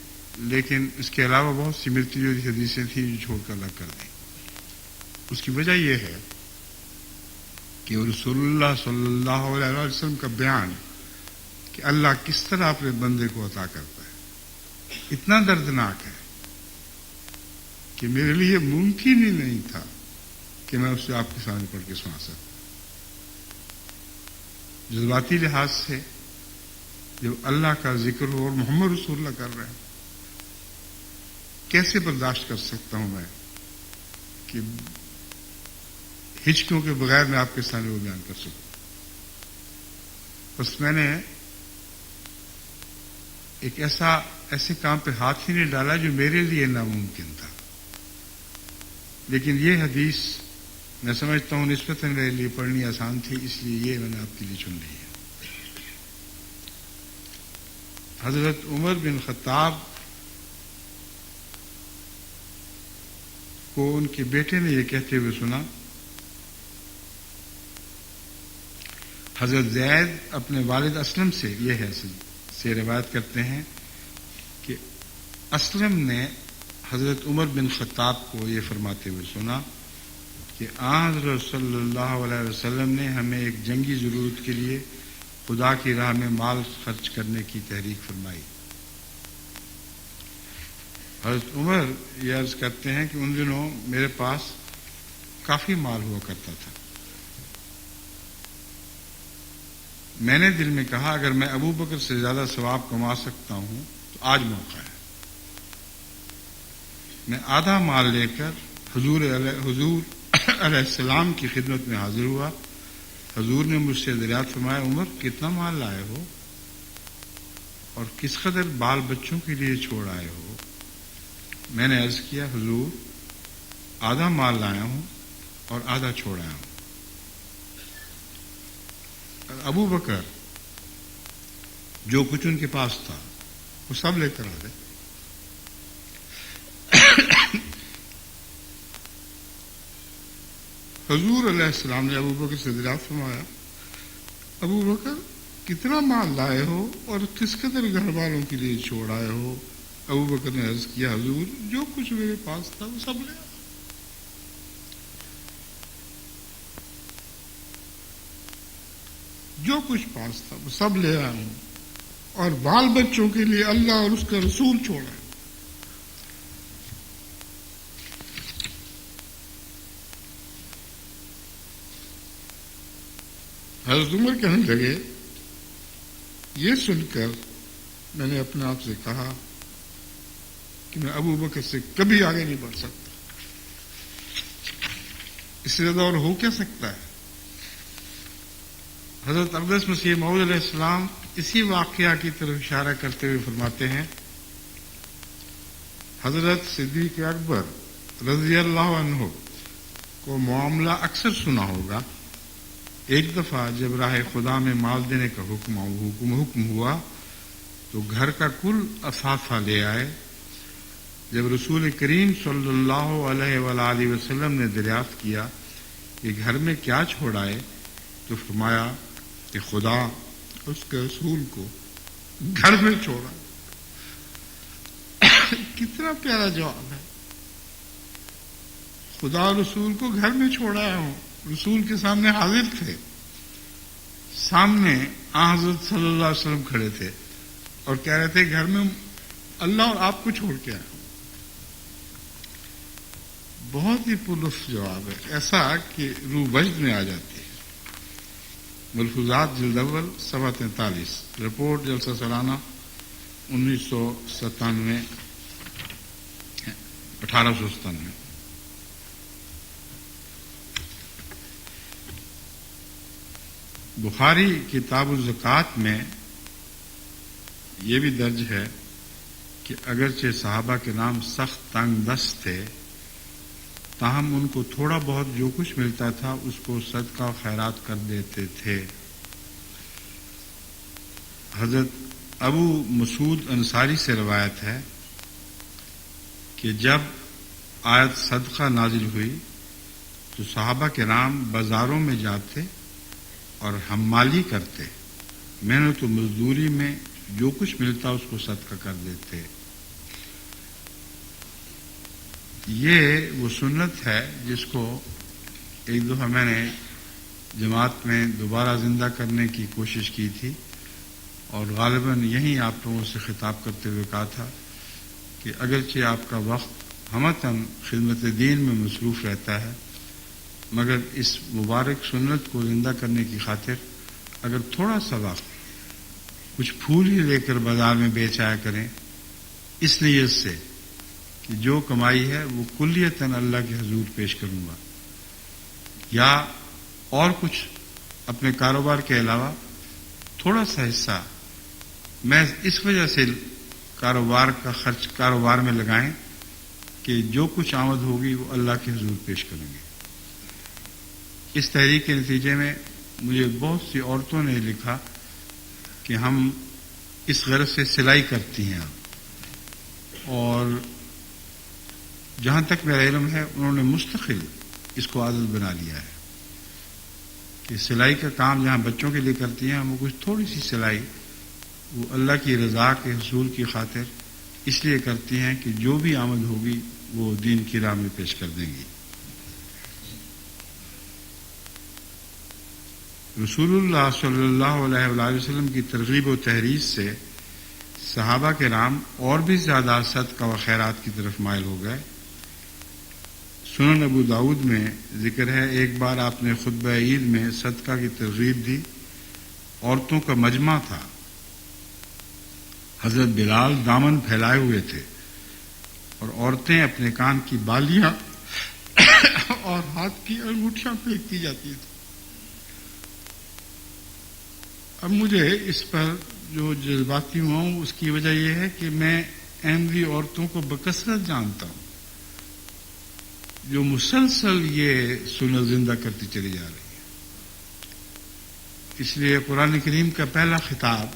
لیکن اس کے علاوہ بہت سی ملتی جلتی حدیثیں تھیں جو چھوڑ کر الگ کر دی۔ اس کی وجہ یہ ہے کہ رسول اللہ صلی اللہ علیہ وسلم کا بیان کہ اللہ کس طرح اپنے بندے کو عطا کرتا ہے اتنا دردناک ہے کہ میرے لیے ممکن ہی نہیں تھا کہ میں اسے آپ کے سامنے پڑھ کے سنا سکتا۔ جذباتی لحاظ سے جب اللہ کا ذکر ہو اور محمد رسول اللہ کر رہے ہیں، کیسے برداشت کر سکتا ہوں میں کہ ہچکیوں کے بغیر میں آپ کے سامنے وہ بیان کر سکوں۔ بس میں نے ایک ایسے کام پہ ہاتھ ہی نہیں ڈالا جو میرے لیے ناممکن تھا، لیکن یہ حدیث میں سمجھتا ہوں نسبتاً میرے لیے پڑھنی آسان تھی، اس لیے یہ میں نے آپ کے لیے چن لی ہے۔ حضرت عمر بن خطاب کو ان کے بیٹے نے یہ کہتے ہوئے سنا، حضرت زید اپنے والد اسلم سے، یہ ہے سے روایت کرتے ہیں کہ اسلم نے حضرت عمر بن خطاب کو یہ فرماتے ہوئے سنا کہ حضرت صلی اللہ علیہ وسلم نے ہمیں ایک جنگی ضرورت کے لیے خدا کی راہ میں مال خرچ کرنے کی تحریک فرمائی۔ حضرت عمر یہ عرض کرتے ہیں کہ ان دنوں میرے پاس کافی مال ہوا کرتا تھا۔ میں نے دل میں کہا اگر میں ابو بکر سے زیادہ ثواب کما سکتا ہوں تو آج موقع ہے۔ میں آدھا مال لے کر حضور علیہ السلام کی خدمت میں حاضر ہوا۔ حضور نے مجھ سے دریافت فرمایا، عمر کتنا مال لائے ہو اور کس قدر بال بچوں کے لیے چھوڑ آئے ہو؟ میں نے عرض کیا، حضور آدھا مال لایا ہوں اور آدھا چھوڑ آیا ہوں۔ ابو بکر جو کچھ ان کے پاس تھا وہ سب لے کر آ گئے۔ حضور علیہ السلام نے ابو بکر سے دریافت فرمایا، ابو بکر کتنا مال لائے ہو اور کس قدر گھر والوں کے لیے چھوڑ آئے ہو؟ ابو بکر نے عرض کیا، حضور جو کچھ میرے پاس تھا وہ سب لے آیا۔ جو کچھ پاس تھا وہ سب لے آیا ہوں اور بال بچوں کے لیے اللہ اور اس کا رسول چھوڑا ہے۔ حضرت عمر کہنے لگے یہ سن کر میں نے اپنے آپ سے کہا کہ میں ابو بکر سے کبھی آگے نہیں بڑھ سکتا، اس سے زیادہ اور ہو کیا سکتا ہے؟ حضرت اقدس مسیح موعود علیہ السلام اسی واقعہ کی طرف اشارہ کرتے ہوئے فرماتے ہیں، حضرت صدیق اکبر رضی اللہ عنہ کو معاملہ اکثر سنا ہوگا۔ ایک دفعہ جب راہ خدا میں مال دینے کا حکم ہوا تو گھر کا کل اثاثہ لے آئے۔ جب رسول کریم صلی اللہ علیہ وآلہ وسلم نے دریافت کیا کہ گھر میں کیا چھوڑ آئے تو فرمایا کہ خدا اس کے رسول کو گھر میں چھوڑا۔ کتنا پیارا جواب ہے، خدا رسول کو گھر میں چھوڑایا ہوں۔ رسول کے سامنے حاضر تھے، سامنے حضرت صلی اللہ علیہ وسلم کھڑے تھے اور کہہ رہے تھے گھر میں اللہ اور آپ کو چھوڑ کے آیا ہوں۔ بہت ہی پرلطف جواب ہے، ایسا کہ روح وجد میں آ جاتی ہے۔ ملفوظات جلد اول صفحہ 43، رپورٹ جلسہ سالانہ 1897۔ بخاری کتاب الزکوٰۃ میں یہ بھی درج ہے کہ اگرچہ صحابہ کے نام سخت تنگ دست تھے، تاہم ان کو تھوڑا بہت جو کچھ ملتا تھا اس کو صدقہ و خیرات کر دیتے تھے۔ حضرت ابو مسعود انصاری سے روایت ہے کہ جب آیت صدقہ نازل ہوئی تو صحابہ کے نام بازاروں میں جاتے اور حمالی کرتے، محنت و مزدوری میں جو کچھ ملتا اس کو صدقہ کر دیتے۔ یہ وہ سنت ہے جس کو ایک دفعہ میں نے جماعت میں دوبارہ زندہ کرنے کی کوشش کی تھی، اور غالباً یہیں آپ لوگوں سے خطاب کرتے ہوئے کہا تھا کہ اگرچہ آپ کا وقت ہمتاً خدمت دین میں مصروف رہتا ہے، مگر اس مبارک سنت کو زندہ کرنے کی خاطر اگر تھوڑا سا وقت کچھ پھول ہی لے کر بازار میں بیچ آیا کریں، اس نیت سے کہ جو کمائی ہے وہ کلیتاً اللہ کے حضور پیش کروں گا، یا اور کچھ اپنے کاروبار کے علاوہ تھوڑا سا حصہ میں اس وجہ سے کاروبار کا خرچ کاروبار میں لگائیں کہ جو کچھ آمد ہوگی وہ اللہ کے حضور پیش کریں گے۔ اس تحریک کے نتیجے میں مجھے بہت سی عورتوں نے لکھا کہ ہم اس غرض سے سلائی کرتی ہیں، اور جہاں تک میرا علم ہے انہوں نے مستقل اس کو عادت بنا لیا ہے کہ سلائی کا کام جہاں بچوں کے لیے کرتی ہیں وہ کچھ تھوڑی سی سلائی وہ اللہ کی رضا کے حصول کی خاطر اس لیے کرتی ہیں کہ جو بھی آمد ہوگی وہ دین کی راہ میں پیش کر دیں گی۔ رسول اللہ صلی اللہ علیہ وآلہ وسلم کی ترغیب و تحریض سے صحابہ کے نام اور بھی زیادہ صدقہ و خیرات کی طرف مائل ہو گئے۔ سنن ابو داؤد میں ذکر ہے ایک بار آپ نے خطبہ عید میں صدقہ کی ترغیب دی، عورتوں کا مجمع تھا، حضرت بلال دامن پھیلائے ہوئے تھے اور عورتیں اپنے کان کی بالیاں اور ہاتھ کی انگوٹھیاں پھینکتی جاتی تھیں۔ اب مجھے اس پر جو جذباتی ہوا ہوں اس کی وجہ یہ ہے کہ میں احمدی عورتوں کو بکثرت جانتا ہوں جو مسلسل یہ سنت زندہ کرتی چلی جا رہی ہے۔ اس لیے قرآن کریم کا پہلا خطاب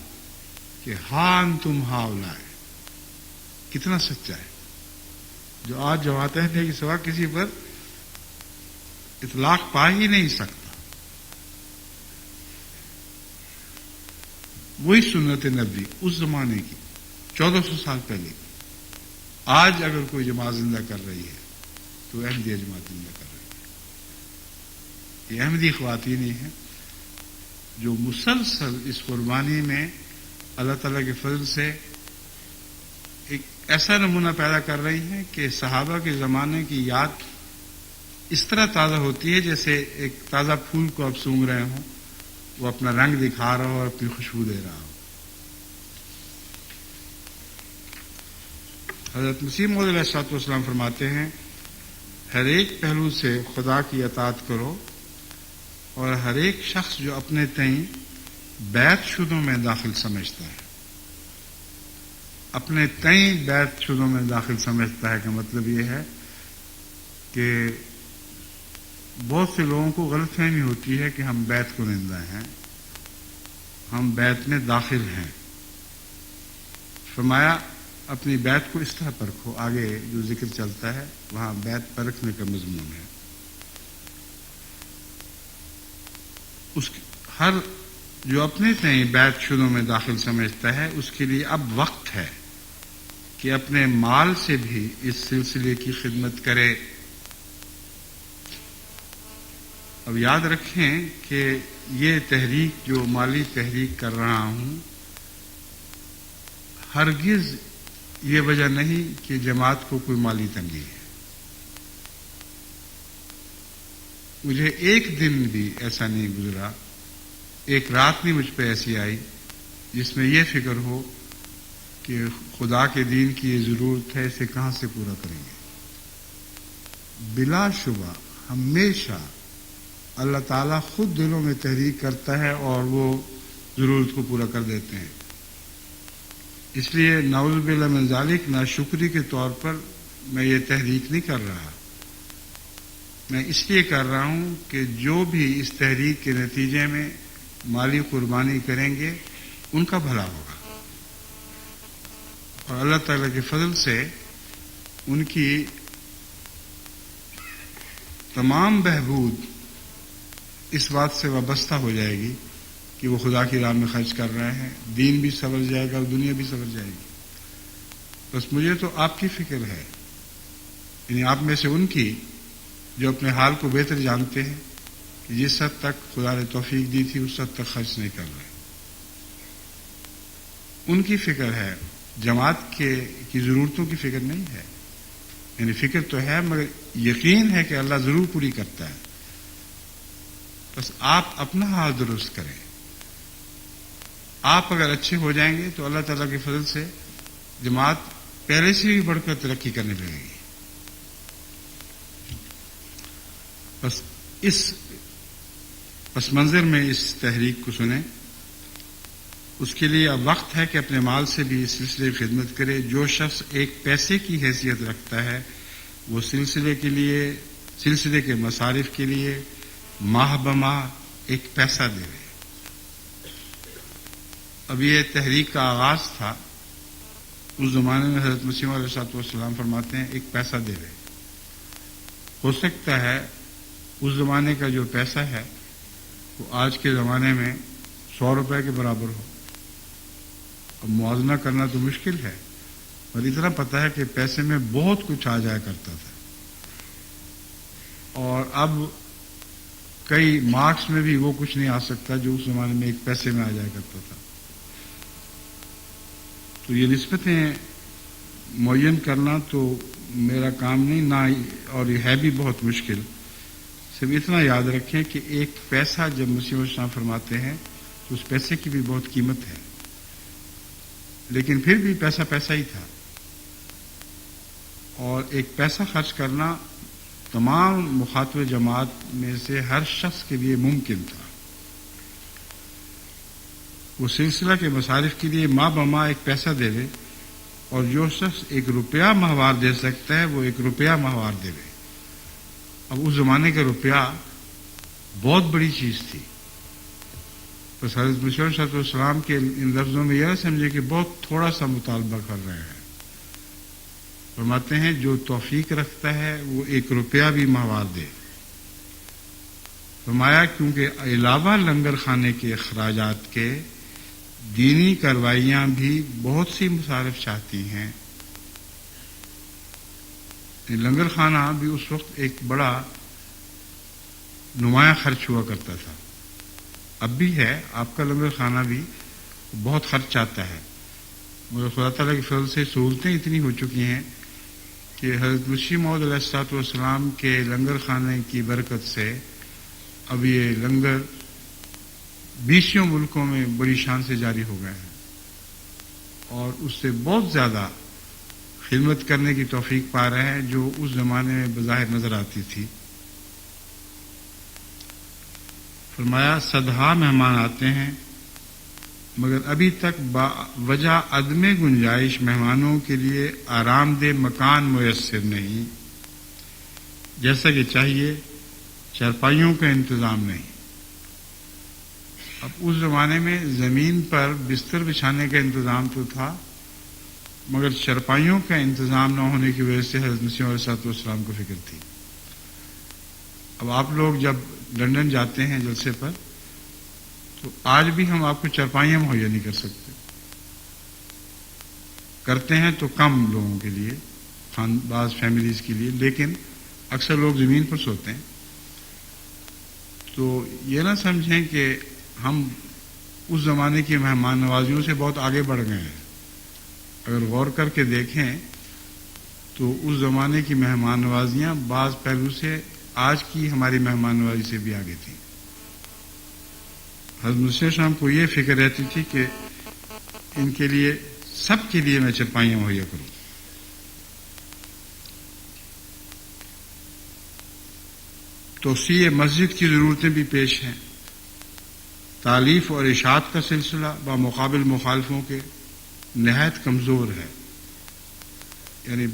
کہ ہاں انتم ہاؤلائے کتنا سچا ہے، جو آج جماعت اہلیہ کے سوا کسی پر اطلاق پا ہی نہیں سکتا۔ وہی سنت نبی اس زمانے کی 1400 سال پہلے کی، آج اگر کوئی جماعت زندہ کر رہی ہے تو احمدیہ جماعت زندہ کر رہی ہے۔ یہ احمدی خواتین ہی ہیں جو مسلسل اس قربانی میں اللہ تعالیٰ کے فضل سے ایک ایسا نمونہ پیدا کر رہی ہیں کہ صحابہ کے زمانے کی یاد اس طرح تازہ ہوتی ہے جیسے ایک تازہ پھول کو آپ سونگھ رہے ہوں وہ اپنا رنگ دکھا رہا ہو اور اپنی خوشبو دے رہا ہو. حضرت مسیح موعود علیہ الصلوۃ والسلام فرماتے ہیں ہر ایک پہلو سے خدا کی اطاعت کرو اور ہر ایک شخص جو اپنے تئیں بیت شدوں میں داخل سمجھتا ہے، اپنے تئیں بیت شدوں میں داخل سمجھتا ہے کا مطلب یہ ہے کہ بہت سے لوگوں کو غلط فہمی ہوتی ہے کہ ہم بیت کو نندا ہیں، ہم بیت میں داخل ہیں. فرمایا اپنی بیت کو اس طرح پرکھو. آگے جو ذکر چلتا ہے وہاں بیت پرکھنے کا مضمون ہے. ہر جو اپنے تئیں بیت شدوں میں داخل سمجھتا ہے اس کے لیے اب وقت ہے کہ اپنے مال سے بھی اس سلسلے کی خدمت کرے. اب یاد رکھیں کہ یہ تحریک جو مالی تحریک کر رہا ہوں ہرگز یہ وجہ نہیں کہ جماعت کو کوئی مالی تنگی ہے. مجھے ایک دن بھی ایسا نہیں گزرا، ایک رات نہیں مجھ پہ ایسی آئی جس میں یہ فکر ہو کہ خدا کے دین کی یہ ضرورت ہے، اسے کہاں سے پورا کریں گے. بلا شبہ ہمیشہ اللہ تعالیٰ خود دلوں میں تحریک کرتا ہے اور وہ ضرورت کو پورا کر دیتے ہیں. اس لیے نعوذ باللہ من ذالک ناشکری کے طور پر میں یہ تحریک نہیں کر رہا. میں اس لیے کر رہا ہوں کہ جو بھی اس تحریک کے نتیجے میں مالی قربانی کریں گے ان کا بھلا ہوگا اور اللہ تعالیٰ کے فضل سے ان کی تمام بہبود اس بات سے وابستہ ہو جائے گی کہ وہ خدا کی راہ میں خرچ کر رہے ہیں. دین بھی سنور جائے گا اور دنیا بھی سنور جائے گی. بس مجھے تو آپ کی فکر ہے، یعنی آپ میں سے ان کی جو اپنے حال کو بہتر جانتے ہیں کہ جس حد تک خدا نے توفیق دی تھی اس حد تک خرچ نہیں کر رہے. ان کی فکر ہے، جماعت کی ضرورتوں کی فکر نہیں ہے. یعنی فکر تو ہے مگر یقین ہے کہ اللہ ضرور پوری کرتا ہے. بس آپ اپنا حال درست کریں. آپ اگر اچھے ہو جائیں گے تو اللہ تعالیٰ کے فضل سے جماعت پہلے سے بھی بڑھ کر ترقی کرنے لگے گی. بس اس پس منظر میں اس تحریک کو سنیں. اس کے لیے اب وقت ہے کہ اپنے مال سے بھی اس سلسلے کی خدمت کرے. جو شخص ایک پیسے کی حیثیت رکھتا ہے وہ سلسلے کے مصارف کے لیے ماہ بماہ ایک پیسہ دے رہے. اب یہ تحریک کا آغاز تھا. اس زمانے میں حضرت مسیح علیہ الصلوۃ والسلام فرماتے ہیں ایک پیسہ دے رہے. ہو سکتا ہے اس زمانے کا جو پیسہ ہے وہ آج کے زمانے میں 100 روپے کے برابر ہو. اب موازنہ کرنا تو مشکل ہے پر اتنا پتہ ہے کہ پیسے میں بہت کچھ آ جایا کرتا تھا اور اب کئی مارکس میں بھی وہ کچھ نہیں آ سکتا جو اس زمانے میں ایک پیسے میں آ جایا کرتا تھا. تو یہ نسبتیں معین کرنا تو میرا کام نہیں نہ، اور یہ ہے بھی بہت مشکل. صرف اتنا یاد رکھیں کہ ایک پیسہ جب مسیح السلام فرماتے ہیں تو اس پیسے کی بھی بہت قیمت ہے، لیکن پھر بھی پیسہ پیسہ ہی تھا. اور ایک پیسہ خرچ کرنا تمام مخاطب جماعت میں سے ہر شخص کے لیے ممکن تھا. وہ سلسلہ کے مصارف کے لیے ماہ بماہ ایک پیسہ دے دے اور جو شخص 1 روپیہ ماہوار دے سکتا ہے وہ 1 روپیہ ماہوار دے دے. اب اس زمانے کا روپیہ بہت بڑی چیز تھی. بس حضرت مسیح علیہ السلام کے ان لفظوں میں یہ نہ سمجھے کہ بہت تھوڑا سا مطالبہ کر رہے ہیں. فرماتے ہیں جو توفیق رکھتا ہے وہ 1 روپیہ بھی ماہوار دے. فرمایا کیونکہ علاوہ لنگر خانے کے اخراجات کے دینی کاروائیاں بھی بہت سی مصارف چاہتی ہیں. لنگر خانہ بھی اس وقت ایک بڑا نمایاں خرچ ہوا کرتا تھا. اب بھی ہے، آپ کا لنگر خانہ بھی بہت خرچ آتا ہے، مگر خدا تعالیٰ کی فضل سے سہولتیں اتنی ہو چکی ہیں کہ حضرت مسیح موعود علیہ الصلوۃ والسلام کے لنگر خانے کی برکت سے اب یہ لنگر 20 ملکوں میں بڑی شان سے جاری ہو گئے ہیں اور اس سے بہت زیادہ خدمت کرنے کی توفیق پا رہے ہیں جو اس زمانے میں بظاہر نظر آتی تھی۔ فرمایا صدہا مہمان آتے ہیں مگر ابھی تک وجہ عدم گنجائش مہمانوں کے لیے آرام دہ مکان میسر نہیں، جیسا کہ چاہیے چارپائیوں کا انتظام نہیں۔ اب اس زمانے میں زمین پر بستر بچھانے کا انتظام تو تھا مگر چارپائیوں کا انتظام نہ ہونے کی وجہ سے حضرت مسیح علیہ السلام کو فکر تھی۔ اب آپ لوگ جب لندن جاتے ہیں جلسے پر تو آج بھی ہم آپ کو چارپائیاں مہیا نہیں کر سکتے، کرتے ہیں تو کم لوگوں کے لیے، بعض فیملیز کے لیے، لیکن اکثر لوگ زمین پر سوتے ہیں۔ تو یہ نہ سمجھیں کہ ہم اس زمانے کی مہمان نوازیوں سے بہت آگے بڑھ گئے ہیں۔ اگر غور کر کے دیکھیں تو اس زمانے کی مہمان نوازیاں بعض پہلو سے آج کی ہماری مہمان نوازی سے بھی آگے تھیں۔ حضرت مسیح السلام کو یہ فکر رہتی تھی کہ ان کے لیے، سب کے لیے میں چارپائیاں مہیا کروں۔ توسیع مسجد کی ضرورتیں بھی پیش ہیں۔ تالیف اور اشاعت کا سلسلہ بمقابل مخالفوں کے نہایت کمزور ہے، یعنی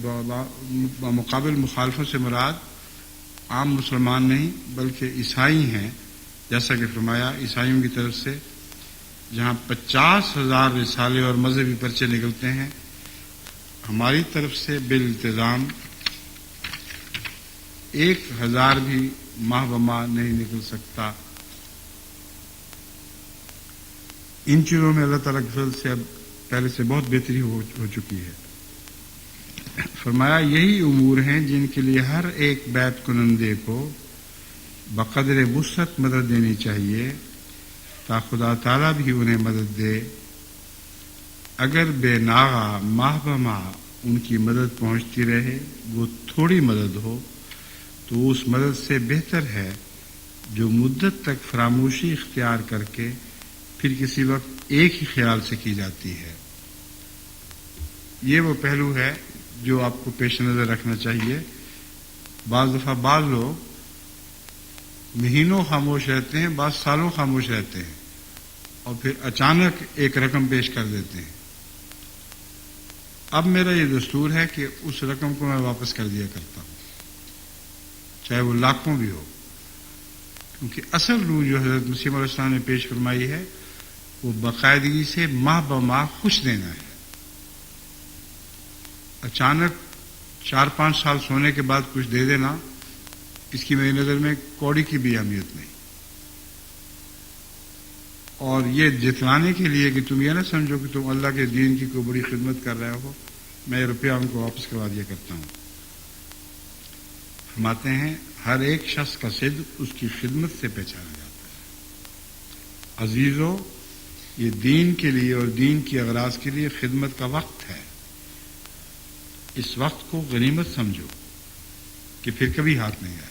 بمقابل مخالفوں سے مراد عام مسلمان نہیں بلکہ عیسائی ہیں، جیسا کہ فرمایا عیسائیوں کی طرف سے جہاں 50,000 رسالے اور مذہبی پرچے نکلتے ہیں، ہماری طرف سے بالالتزام 1,000 بھی ماہ بماہ نہیں نکل سکتا۔ ان چیزوں میں اللہ تعالیٰ کے فضل سے اب پہلے سے بہت بہتری ہو چکی ہے۔ فرمایا یہی امور ہیں جن کے لیے ہر ایک بیعت کنندے کو بقدر وسعت مدد دینی چاہیے تاکہ خدا تعالیٰ بھی انہیں مدد دے۔ اگر بے ناغہ ماہ بماہ ان کی مدد پہنچتی رہے، وہ تھوڑی مدد ہو تو اس مدد سے بہتر ہے جو مدت تک فراموشی اختیار کر کے پھر کسی وقت ایک ہی خیال سے کی جاتی ہے۔ یہ وہ پہلو ہے جو آپ کو پیش نظر رکھنا چاہیے۔ بعض دفعہ بعض لوگ مہینوں خاموش رہتے ہیں، بعض سالوں خاموش رہتے ہیں اور پھر اچانک ایک رقم پیش کر دیتے ہیں۔ اب میرا یہ دستور ہے کہ اس رقم کو میں واپس کر دیا کرتا ہوں، چاہے وہ لاکھوں بھی ہو، کیونکہ اصل روح جو حضرت مسیح علیہ السلام نے پیش فرمائی ہے وہ باقاعدگی سے ماہ بماہ کچھ دینا ہے۔ اچانک 4-5 سال سونے کے بعد کچھ دے دینا، اس کی میری نظر میں کوڑی کی بھی اہمیت نہیں۔ اور یہ جتلانے کے لیے کہ تم یہ نہ سمجھو کہ تم اللہ کے دین کی کوئی بڑی خدمت کر رہے ہو، میں یہ روپیہ ان کو واپس کروا دیا کرتا ہوں۔ فرماتے ہیں ہر ایک شخص کا صدق اس کی خدمت سے پہچانا جاتا ہے۔ عزیزو، یہ دین کے لیے اور دین کی اغراض کے لیے خدمت کا وقت ہے۔ اس وقت کو غنیمت سمجھو کہ پھر کبھی ہاتھ نہیں آئے گا۔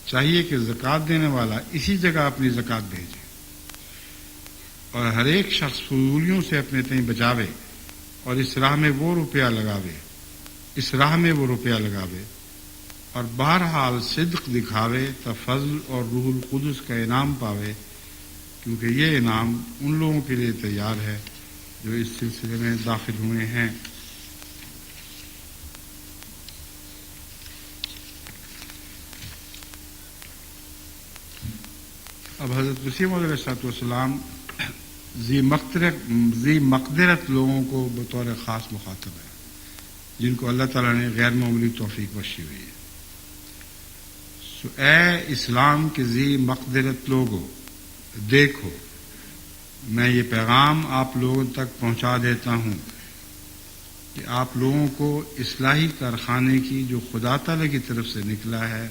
چاہیے کہ زکوٰۃ دینے والا اسی جگہ اپنی زکوٰۃ بھیجے اور ہر ایک شخص فضولیوں سے اپنے تئیں بچاوے اور اس راہ میں وہ روپیہ لگاوے اور بہرحال صدق دکھاوے تا فضل اور روح القدس کا انعام پاوے، کیونکہ یہ انعام ان لوگوں کے لیے تیار ہے جو اس سلسلے میں داخل ہوئے ہیں۔ اب حضرت مسیح علیہ السلام ذی مقدرت لوگوں کو بطور خاص مخاطب ہے، جن کو اللہ تعالیٰ نے غیر معمولی توفیق بخشی ہوئی ہے۔ اے اسلام کے ذی مقدرت لوگوں، دیکھو میں یہ پیغام آپ لوگوں تک پہنچا دیتا ہوں کہ آپ لوگوں کو اصلاحی کارخانے کی جو خدا تعالیٰ کی طرف سے نکلا ہے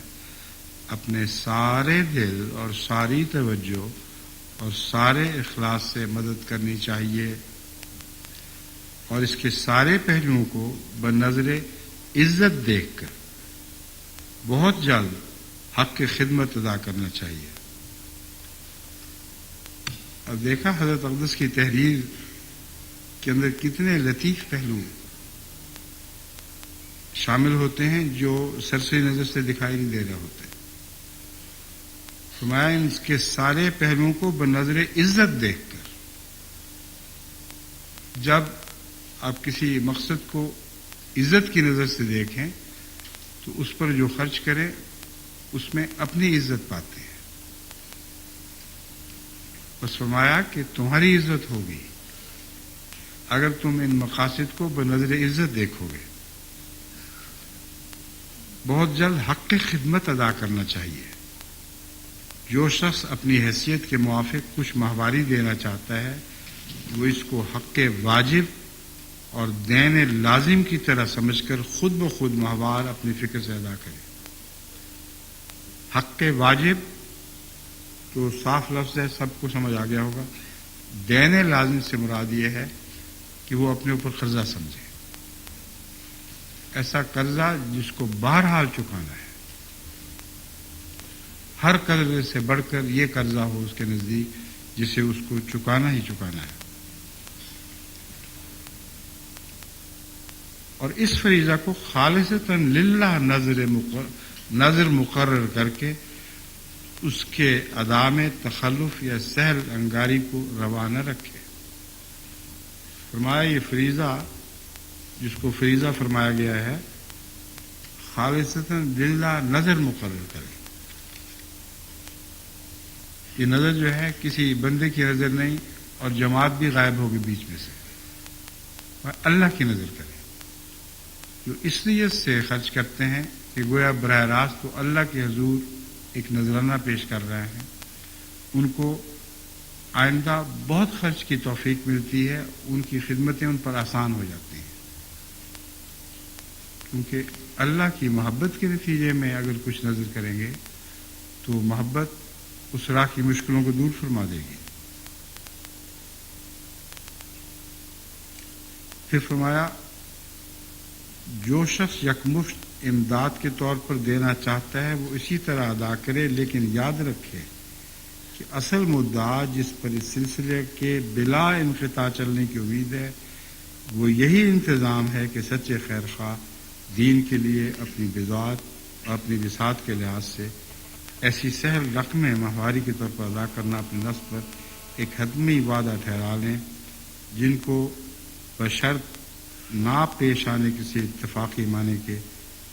اپنے سارے دل اور ساری توجہ اور سارے اخلاص سے مدد کرنی چاہیے اور اس کے سارے پہلوؤں کو بنظر عزت دیکھ کر بہت جلد حق کی خدمت ادا کرنا چاہیے۔ اب دیکھا حضرت اقدس کی تحریر کے اندر کتنے لطیف پہلو شامل ہوتے ہیں جو سرسری نظر سے دکھائی نہیں دے رہے ہوتے۔ فرمایا ان کے سارے پہلوؤں کو بنظر عزت دیکھ کر جب آپ کسی مقصد کو عزت کی نظر سے دیکھیں تو اس پر جو خرچ کریں اس میں اپنی عزت پاتے ہیں۔ بس فرمایا کہ تمہاری عزت ہوگی اگر تم ان مقاصد کو بنظر عزت دیکھو گے۔ بہت جلد حق کی خدمت ادا کرنا چاہیے۔ جو شخص اپنی حیثیت کے موافق کچھ ماہواری دینا چاہتا ہے وہ اس کو حق واجب اور دین لازم کی طرح سمجھ کر خود بخود ماہوار اپنی فکر سے ادا کرے۔ حق واجب تو صاف لفظ ہے، سب کو سمجھ آ گیا ہوگا۔ دین لازم سے مراد یہ ہے کہ وہ اپنے اوپر قرضہ سمجھے، ایسا قرضہ جس کو بہرحال چکانا ہے، ہر قرضے سے بڑھ کر یہ قرضہ ہو اس کے نزدیک جسے اس کو چکانا ہی چکانا ہے۔ اور اس فریضہ کو خالصتاً للہ نظر مقرر کر کے اس کے ادا میں تخلف یا سہل انگاری کو روا نہ رکھے۔ فرمایا یہ فریضہ جس کو فریضہ فرمایا گیا ہے خالصتاً للہ نظر مقرر کرے۔ یہ نظر جو ہے کسی بندے کی نظر نہیں اور جماعت بھی غائب ہوگی بیچ میں سے، اللہ کی نظر کرے۔ جو اس نیت سے خرچ کرتے ہیں کہ گویا براہ راست تو اللہ کے حضور ایک نذرانہ پیش کر رہے ہیں، ان کو آئندہ بہت خرچ کی توفیق ملتی ہے، ان کی خدمتیں ان پر آسان ہو جاتی ہیں، کیونکہ اللہ کی محبت کے نتیجے میں اگر کچھ نظر کریں گے تو محبت اس راہ کی مشکلوں کو دور فرما دے گی۔ پھر فرمایا جو شخص یکمشت امداد کے طور پر دینا چاہتا ہے وہ اسی طرح ادا کرے، لیکن یاد رکھے کہ اصل مدعا جس پر اس سلسلے کے بلا انقطاع چلنے کی امید ہے وہ یہی انتظام ہے کہ سچے خیر خواہ دین کے لیے اپنی بذات اور اپنی بساط کے لحاظ سے ایسی سہل رقمیں ماہواری کے طور پر ادا کرنا اپنے نفس پر ایک حتمی وعدہ ٹھہرا لیں، جن کو بشرط نہ پیش آنے کسی اتفاقی معنی کے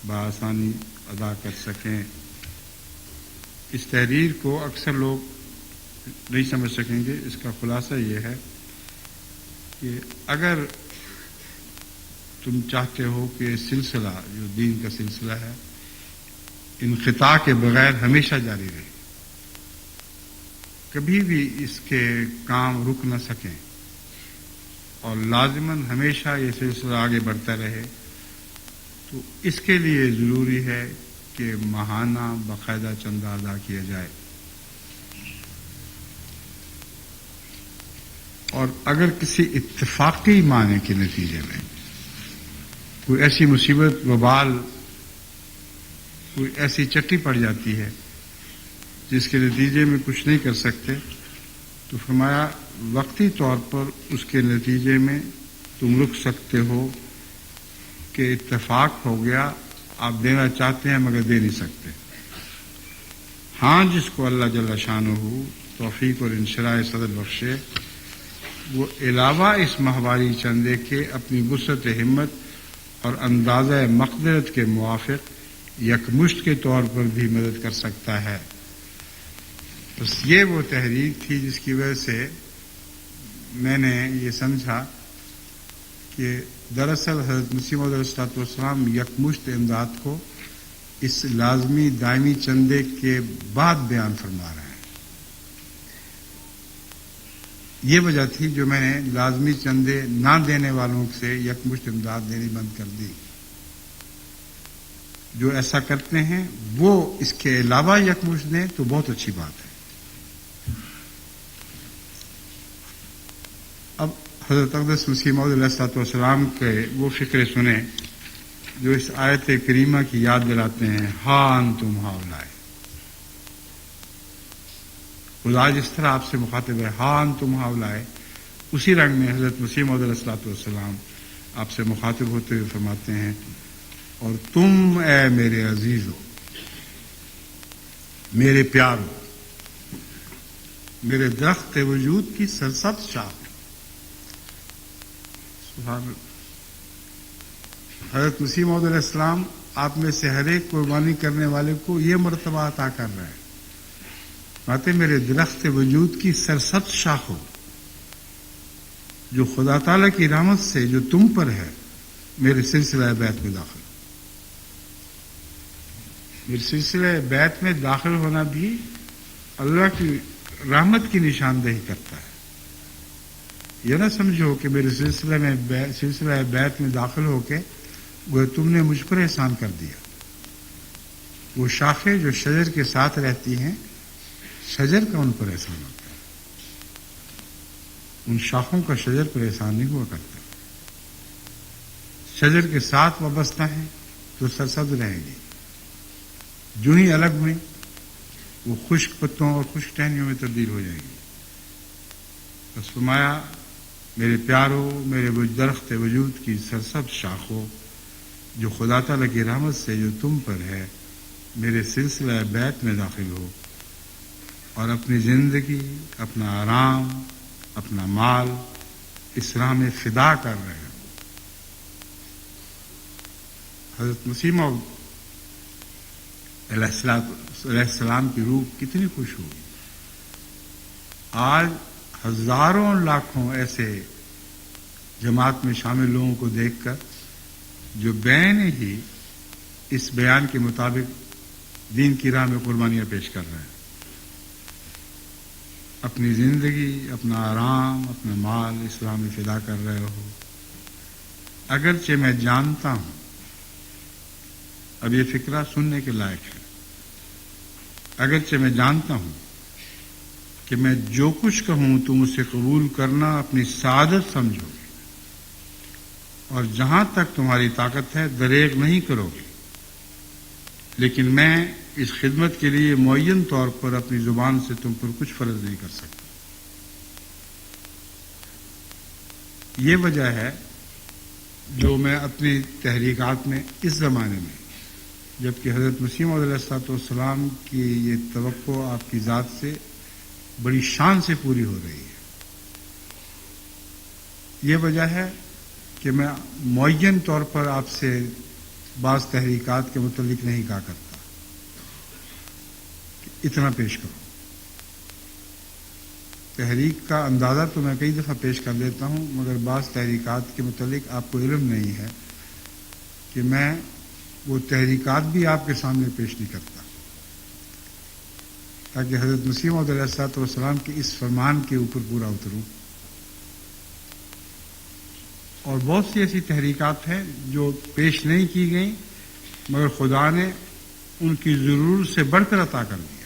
بآسانی ادا کر سکیں۔ اس تحریر کو اکثر لوگ نہیں سمجھ سکیں گے۔ اس کا خلاصہ یہ ہے کہ اگر تم چاہتے ہو کہ سلسلہ جو دین کا سلسلہ ہے انقطاع کے بغیر ہمیشہ جاری رہے، کبھی بھی اس کے کام رک نہ سکیں اور لازماً ہمیشہ یہ سلسلہ آگے بڑھتا رہے، تو اس کے لیے ضروری ہے کہ ماہانہ باقاعدہ چندہ ادا کیا جائے۔ اور اگر کسی اتفاقی معنی کے نتیجے میں کوئی ایسی مصیبت وبال کوئی ایسی چٹی پڑ جاتی ہے جس کے نتیجے میں کچھ نہیں کر سکتے، تو فرمایا وقتی طور پر اس کے نتیجے میں تم رک سکتے ہو کہ اتفاق ہو گیا، آپ دینا چاہتے ہیں مگر دے نہیں سکتے۔ ہاں جس کو اللہ جل شانہ توفیق اور انشراح صدر بخشے وہ علاوہ اس ماہواری چندے کے اپنی وسعت ہمت اور اندازہ مقدرت کے موافق یکمشت کے طور پر بھی مدد کر سکتا ہے۔ بس یہ وہ تحریک تھی جس کی وجہ سے میں نے یہ سمجھا کہ دراصل حضرت مسیح موعود علیہ السلام یکمشت امداد کو اس لازمی دائمی چندے کے بعد بیان فرما رہے ہیں۔ یہ وجہ تھی جو میں نے لازمی چندے نہ دینے والوں سے یکمشت امداد دینی بند کر دی۔ جو ایسا کرتے ہیں وہ اس کے علاوہ یکمشت دیں تو بہت اچھی بات ہے۔ اب حضرت اقدس مسیح موعود علیہ السلام کے وہ فقرے سنیں جو اس آیت کریمہ کی یاد دلاتے ہیں، ہاں انتم ہؤلاء۔ خدا جس طرح آپ سے مخاطب ہے، ہاں انتم ہؤلاء، اسی رنگ میں حضرت مسیح موعود علیہ الصلوۃ والسلام آپ سے مخاطب ہوتے ہوئے فرماتے ہیں، اور تم اے میرے عزیزو، میرے پیارو، میرے درخت وجود کی سرسبز شاخ۔ سبحان اللہ۔ حضرت مسیح موعود علیہ السلام آپ میں سے ہر ایک قربانی کرنے والے کو یہ مرتبہ عطا کر رہے ہیں، باتیں میرے درخت وجود کی سرسبز شاخ ہو، جو خدا تعالیٰ کی رحمت سے جو تم پر ہے، میرے سلسلہ بیت میں داخل۔ میرے سلسلہ بیت میں داخل ہونا بھی اللہ کی رحمت کی نشاندہی کرتا ہے۔ یہ نہ سمجھو کہ میرے سلسلہ بیت میں داخل ہو کے وہ تم نے مجھ پر احسان کر دیا۔ وہ شاخیں جو شجر کے ساتھ رہتی ہیں، شجر کا ان پر احسان ہوتا ہے، ان شاخوں کا شجر پر احسان نہیں ہوا کرتا۔ شجر کے ساتھ وابستہ ہیں تو سرسبز رہیں گی، جو ہی الگ ہوئیں وہ خشک پتوں اور خشک ٹہنیوں میں تبدیل ہو جائیں گی۔ بس فرمایا، میرے پیارو، میرے درخت وجود کی سرسبز شاخوں، جو خدا تعالیٰ کی رحمت سے جو تم پر ہے، میرے سلسلہ بیت میں داخل ہو اور اپنی زندگی، اپنا آرام، اپنا مال اس راہ میں فدا کر رہے ہو۔ حضرت مسیح موعود علیہ السلام کی روح کتنی خوش ہوئی۔ آج ہزاروں لاکھوں ایسے جماعت میں شامل لوگوں کو دیکھ کر جو بین ہی اس بیان کے مطابق دین کی راہ میں قربانیاں پیش کر رہے ہیں، اپنی زندگی، اپنا آرام، اپنا مال اس راہ میں فدا کر رہے ہو۔ اگرچہ میں جانتا ہوں، اب یہ فکرہ سننے کے لائق ہے، اگرچہ میں جانتا ہوں کہ میں جو کچھ کہوں تم اسے قبول کرنا اپنی سعادت سمجھو گے، اور جہاں تک تمہاری طاقت ہے دریغ نہیں کرو گے، لیکن میں اس خدمت کے لیے معین طور پر اپنی زبان سے تم پر کچھ فرض نہیں کر سکتا۔ یہ وجہ ہے جو میں اپنی تحریکات میں اس زمانے میں، جبکہ حضرت مسیح موعود علیہ الصلوۃ والسلام کی یہ توقع آپ کی ذات سے بڑی شان سے پوری ہو رہی ہے، یہ وجہ ہے کہ میں معین طور پر آپ سے بعض تحریکات کے متعلق نہیں کہا کرتا کہ اتنا پیش کرو۔ تحریک کا اندازہ تو میں کئی دفعہ پیش کر دیتا ہوں، مگر بعض تحریکات کے متعلق آپ کو علم نہیں ہے کہ میں وہ تحریکات بھی آپ کے سامنے پیش نہیں کرتا، تاکہ حضرت مسیح موعود علیہ الصلوۃ والسلام کے اس فرمان کے اوپر پورا اتروں۔ اور بہت سی ایسی تحریکات ہیں جو پیش نہیں کی گئیں، مگر خدا نے ان کی ضرورت سے بڑھ کر عطا کر دیا،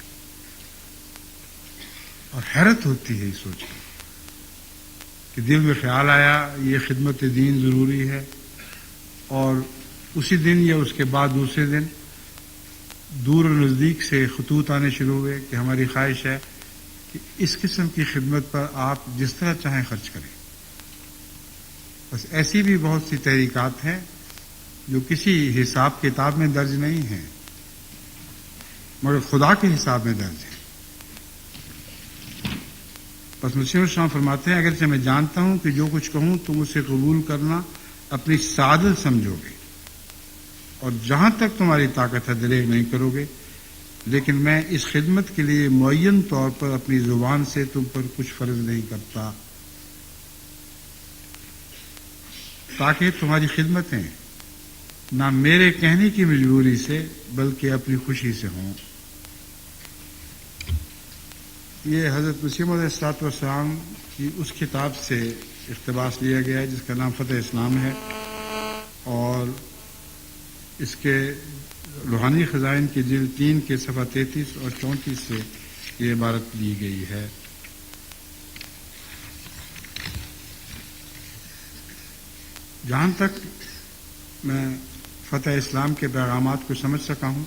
اور حیرت ہوتی ہے یہ سوچ کر کہ دل میں خیال آیا یہ خدمت دین ضروری ہے، اور اسی دن یا اس کے بعد دوسرے دن دور و نزدیک سے خطوط آنے شروع ہوئے کہ ہماری خواہش ہے کہ اس قسم کی خدمت پر آپ جس طرح چاہیں خرچ کریں۔ بس ایسی بھی بہت سی تحریکات ہیں جو کسی حساب کتاب میں درج نہیں ہیں، مگر خدا کے حساب میں درج ہیں۔ بس مسیح السلام فرماتے ہیں، اگرچہ میں جانتا ہوں کہ جو کچھ کہوں تم اسے قبول کرنا اپنی سعادت سمجھو گے، اور جہاں تک تمہاری طاقت ہے دریغ نہیں کرو گے، لیکن میں اس خدمت کے لیے معین طور پر اپنی زبان سے تم پر کچھ فرض نہیں کرتا، تاکہ تمہاری خدمتیں نہ میرے کہنے کی مجبوری سے بلکہ اپنی خوشی سے ہوں۔ یہ حضرت مسیح موعود علیہ الصلوۃ والسلام کی اس کتاب سے اقتباس لیا گیا ہے جس کا نام فتح اسلام ہے، اور اس کے روحانی خزائن کے جلد 3 کے صفحہ 33 اور 34 سے یہ عبارت لی گئی ہے۔ جہاں تک میں فتح اسلام کے پیغامات کو سمجھ سکا ہوں،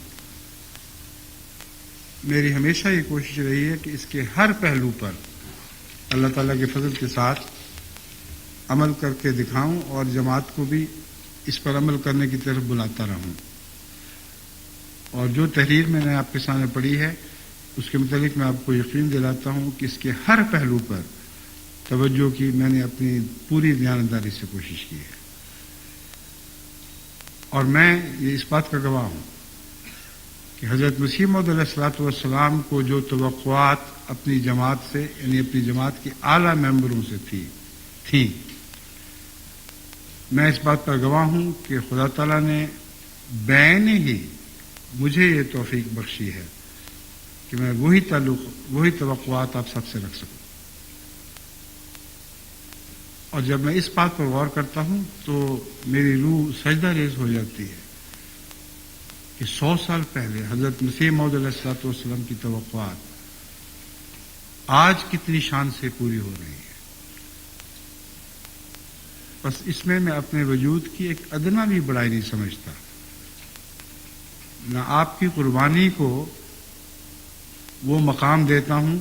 میری ہمیشہ یہ کوشش رہی ہے کہ اس کے ہر پہلو پر اللہ تعالیٰ کے فضل کے ساتھ عمل کر کے دکھاؤں اور جماعت کو بھی اس پر عمل کرنے کی طرف بلاتا رہوں. اور جو تحریر میں نے آپ کے سامنے پڑھی ہے اس کے متعلق میں آپ کو یقین دلاتا ہوں کہ اس کے ہر پہلو پر توجہ کی میں نے اپنی پوری دیانتداری سے کوشش کی ہے. اور میں یہ اس بات کا گواہ ہوں کہ حضرت مسیح موعود علیہ الصلوۃ والسلام کو جو توقعات اپنی جماعت سے یعنی اپنی جماعت کے اعلیٰ ممبروں سے تھیں میں اس بات پر گواہ ہوں کہ خدا تعالیٰ نے بعین ہی مجھے یہ توفیق بخشی ہے کہ میں وہی توقعات آپ سب سے رکھ سکوں. اور جب میں اس بات پر غور کرتا ہوں تو میری روح سجدہ ریز ہو جاتی ہے کہ 100 سال پہلے حضرت مسیح موعود علیہ الصلوۃ والسلام کی توقعات آج کتنی شان سے پوری ہو رہی ہے. بس اس میں اپنے وجود کی ایک ادنا بھی بڑائی نہیں سمجھتا. نہ آپ کی قربانی کو وہ مقام دیتا ہوں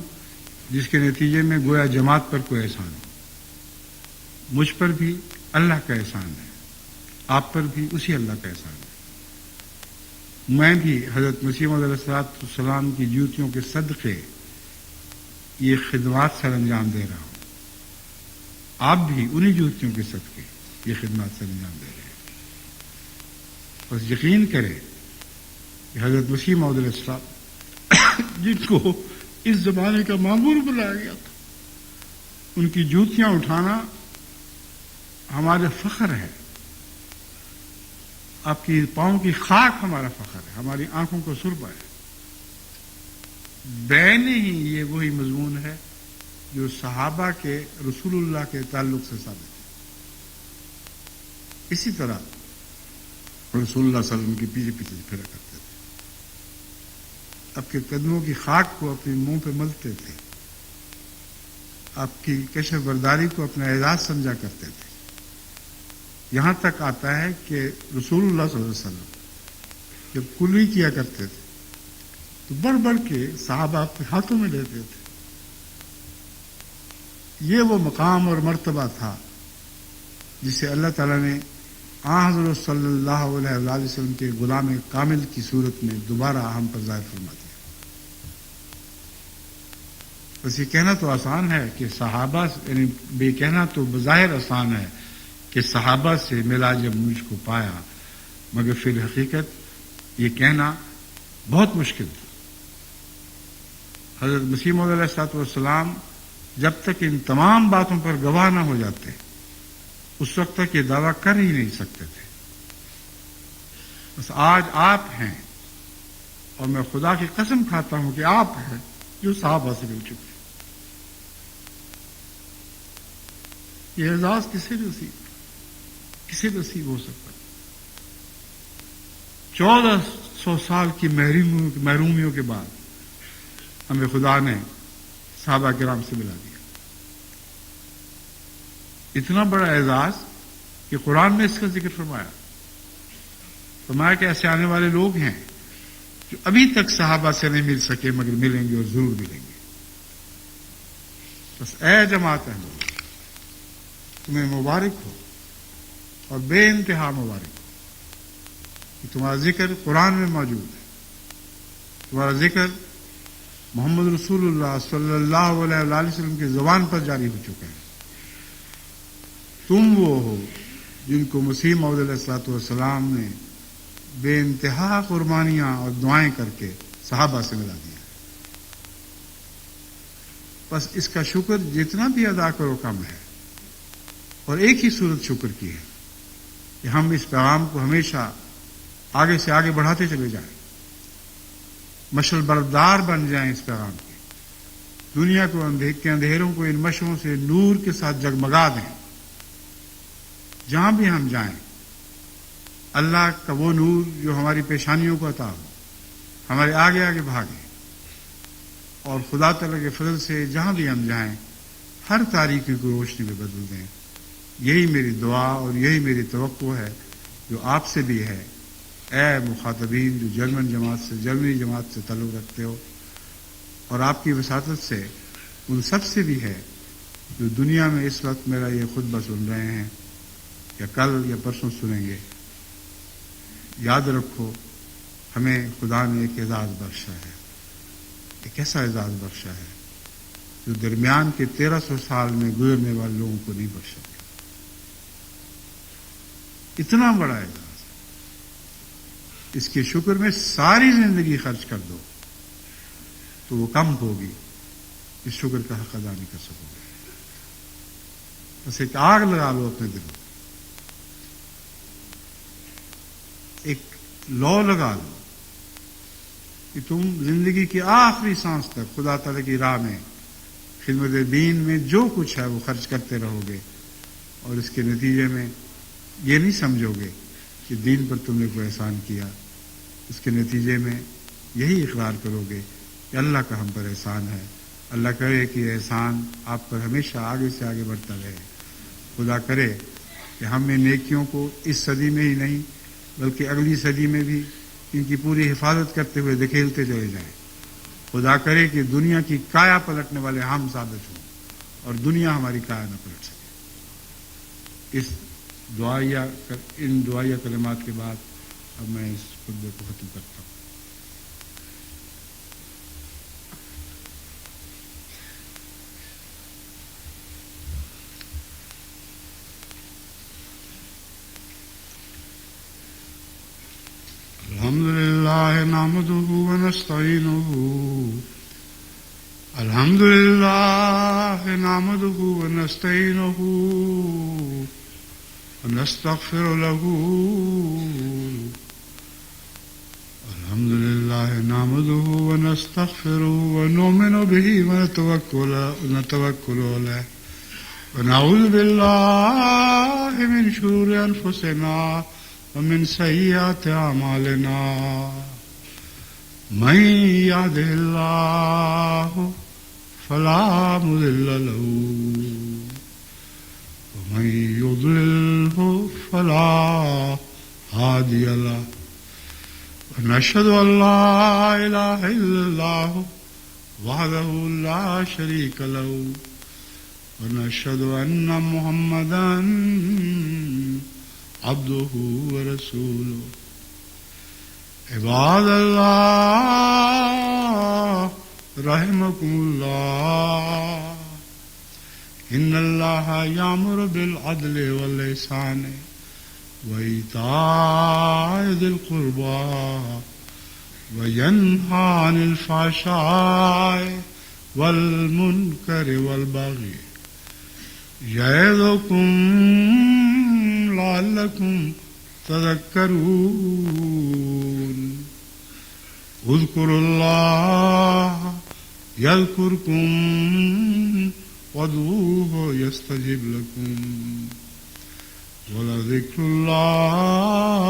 جس کے نتیجے میں گویا جماعت پر کوئی احسان ہو. مجھ پر بھی اللہ کا احسان ہے, آپ پر بھی اسی اللہ کا احسان ہے. میں بھی حضرت مسیح موعود علیہ الصلوۃ والسلام کی جوتیوں کے صدقے یہ خدمات سر انجام دے رہا ہوں. آپ بھی انہی جوتیوں کے صدقے یہ خدمات سر انجام دے رہے ہیں. بس یقین کریں کہ حضرت مسیح موعود علیہ السلام جن کو اس زمانے کا معمور بنایا گیا تھا ان کی جوتیاں اٹھانا ہمارے فخر ہے. آپ کی پاؤں کی خاک ہمارا فخر ہے, ہماری آنکھوں کو سربا ہے. بعین ہی یہ وہی مضمون ہے جو صحابہ کے رسول اللہ کے تعلق سے ثابت ہے. اسی طرح رسول اللہ صلی اللہ علیہ وسلم کے پیچھے پیچھے پھرا کرتے تھے, آپ کے قدموں کی خاک کو اپنے منہ پہ ملتے تھے, آپ کی کشف برداری کو اپنا اعزاز سمجھا کرتے تھے. یہاں تک آتا ہے کہ رسول اللہ صلی اللہ علیہ وسلم جب کلی کیا کرتے تھے تو بڑھ بڑھ کے صحابہ اپنے ہاتھوں میں لیتے تھے. یہ وہ مقام اور مرتبہ تھا جسے اللہ تعالیٰ نے حضرت صلی اللہ علیہ وسلم کے غلام کامل کی صورت میں دوبارہ ہم پر ظاہر فرما دیا. بس یہ کہنا تو آسان ہے کہ صحابہ یعنی بے کہنا تو بظاہر آسان ہے کہ صحابہ سے ملا جب مجھ کو پایا, مگر فی الحقیقت یہ کہنا بہت مشکل تھا. حضرت مسیح موعود علیہ الصلوۃ والسلام جب تک ان تمام باتوں پر گواہ نہ ہو جاتے اس وقت تک یہ دعویٰ کر ہی نہیں سکتے تھے. بس آج آپ ہیں اور میں خدا کی قسم کھاتا ہوں کہ آپ ہیں جو صحابہ سے مل چکے. یہ اعزاز کسے نصیب ہو سکتا. 1400 سال کی محرومیوں کے بعد ہمیں خدا نے صحابہ کرام سے ملا دیا. اتنا بڑا اعزاز کہ قرآن میں اس کا ذکر فرمایا کہ ایسے آنے والے لوگ ہیں جو ابھی تک صحابہ سے نہیں مل سکے مگر ملیں گے اور ضرور ملیں گے. بس اے جماعت احمد تمہیں مبارک ہو اور بے انتہا مبارک ہو کہ تمہارا ذکر قرآن میں موجود ہے, تمہارا ذکر محمد رسول اللہ صلی اللہ علیہ وسلم کی زبان پر جاری ہو چکا ہے. تم وہ ہو جن کو مسیح موعود علیہ الصلوۃ والسلام نے بے انتہا قربانیاں اور دعائیں کر کے صحابہ سے ملا دیا. بس اس کا شکر جتنا بھی ادا کرو کم ہے, اور ایک ہی صورت شکر کی ہے کہ ہم اس پیغام کو ہمیشہ آگے سے آگے بڑھاتے چلے جائیں, مشعل بردار بن جائیں اس پیغام کے, دنیا کو کے اندھیروں کو ان مشعلوں سے نور کے ساتھ جگمگا دیں. جہاں بھی ہم جائیں اللہ کا وہ نور جو ہماری پیشانیوں کو عطا ہو, ہمارے آگے آگے بھاگے, اور خدا تعالیٰ کے فضل سے جہاں بھی ہم جائیں ہر تاریکی کو روشنی میں بدل دیں. یہی میری دعا اور یہی میری توقع ہے جو آپ سے بھی ہے. اے مخاطبین جو جرمنی جماعت سے تعلق رکھتے ہو, اور آپ کی وساطت سے ان سب سے بھی ہے جو دنیا میں اس وقت میرا یہ خطبہ سن رہے ہیں یا کل یا پرسوں سنیں گے. یاد رکھو ہمیں خدا نے ایک اعزاز بخشا ہے، ایک ایسا اعزاز بخشا ہے جو درمیان کے 1300 سال میں گزرنے والے لوگوں کو نہیں بخشا گیا. اتنا بڑا اعزاز، اس کے شکر میں ساری زندگی خرچ کر دو تو وہ کم ہوگی، اس شکر کا حق ادا نہیں کر سکو گے. بس ایک آگ لگا لو اپنے دل میں، ایک لو لگا لو کہ تم زندگی کی آخری سانس تک خدا تعالی کی راہ میں خدمت دین میں جو کچھ ہے وہ خرچ کرتے رہو گے، اور اس کے نتیجے میں یہ نہیں سمجھو گے کہ دین پر تم نے کوئی احسان کیا. اس کے نتیجے میں یہی اقرار کرو گے کہ اللہ کا ہم پر احسان ہے. اللہ کرے کہ یہ احسان آپ پر ہمیشہ آگے سے آگے بڑھتا رہے. خدا کرے کہ ہم میں نیکیوں کو اس صدی میں ہی نہیں بلکہ اگلی صدی میں بھی ان کی پوری حفاظت کرتے ہوئے دکھیلتے چلے جائیں. خدا کرے کہ دنیا کی کایا پلٹنے والے ہم ثابت ہوں اور دنیا ہماری کایا نہ پلٹ سکے. ان دعائیہ کلمات کے بعد اب میں اس خطبے کو ختم کرتا ہوں. الحمد لله نحمده ونستعينه الحمد لله نحمده ونستعينه ونستغفر له الحمد لله نحمده ونستغفره ونؤمن به ونتوكل عليه ونعوذ بالله من شرور أنفسنا ومن سيئات أعمالنا من يهده الله فلا مضل له ومن يضلله فلا هادي له ونشهد أن لا إله إلا الله وحده لا شريك له ونشهد أن محمدا عبده ورسوله. عباد الله رحمكم الله إن الله يأمر بالعدل والإحسان وإيتاء ذي القربى وينهى عن الفحشاء والمنكر والبغي يعظكم لعلكم تذكرون. اذكروا الله يذكركم وادعوه يستجب لكم ولذكر الله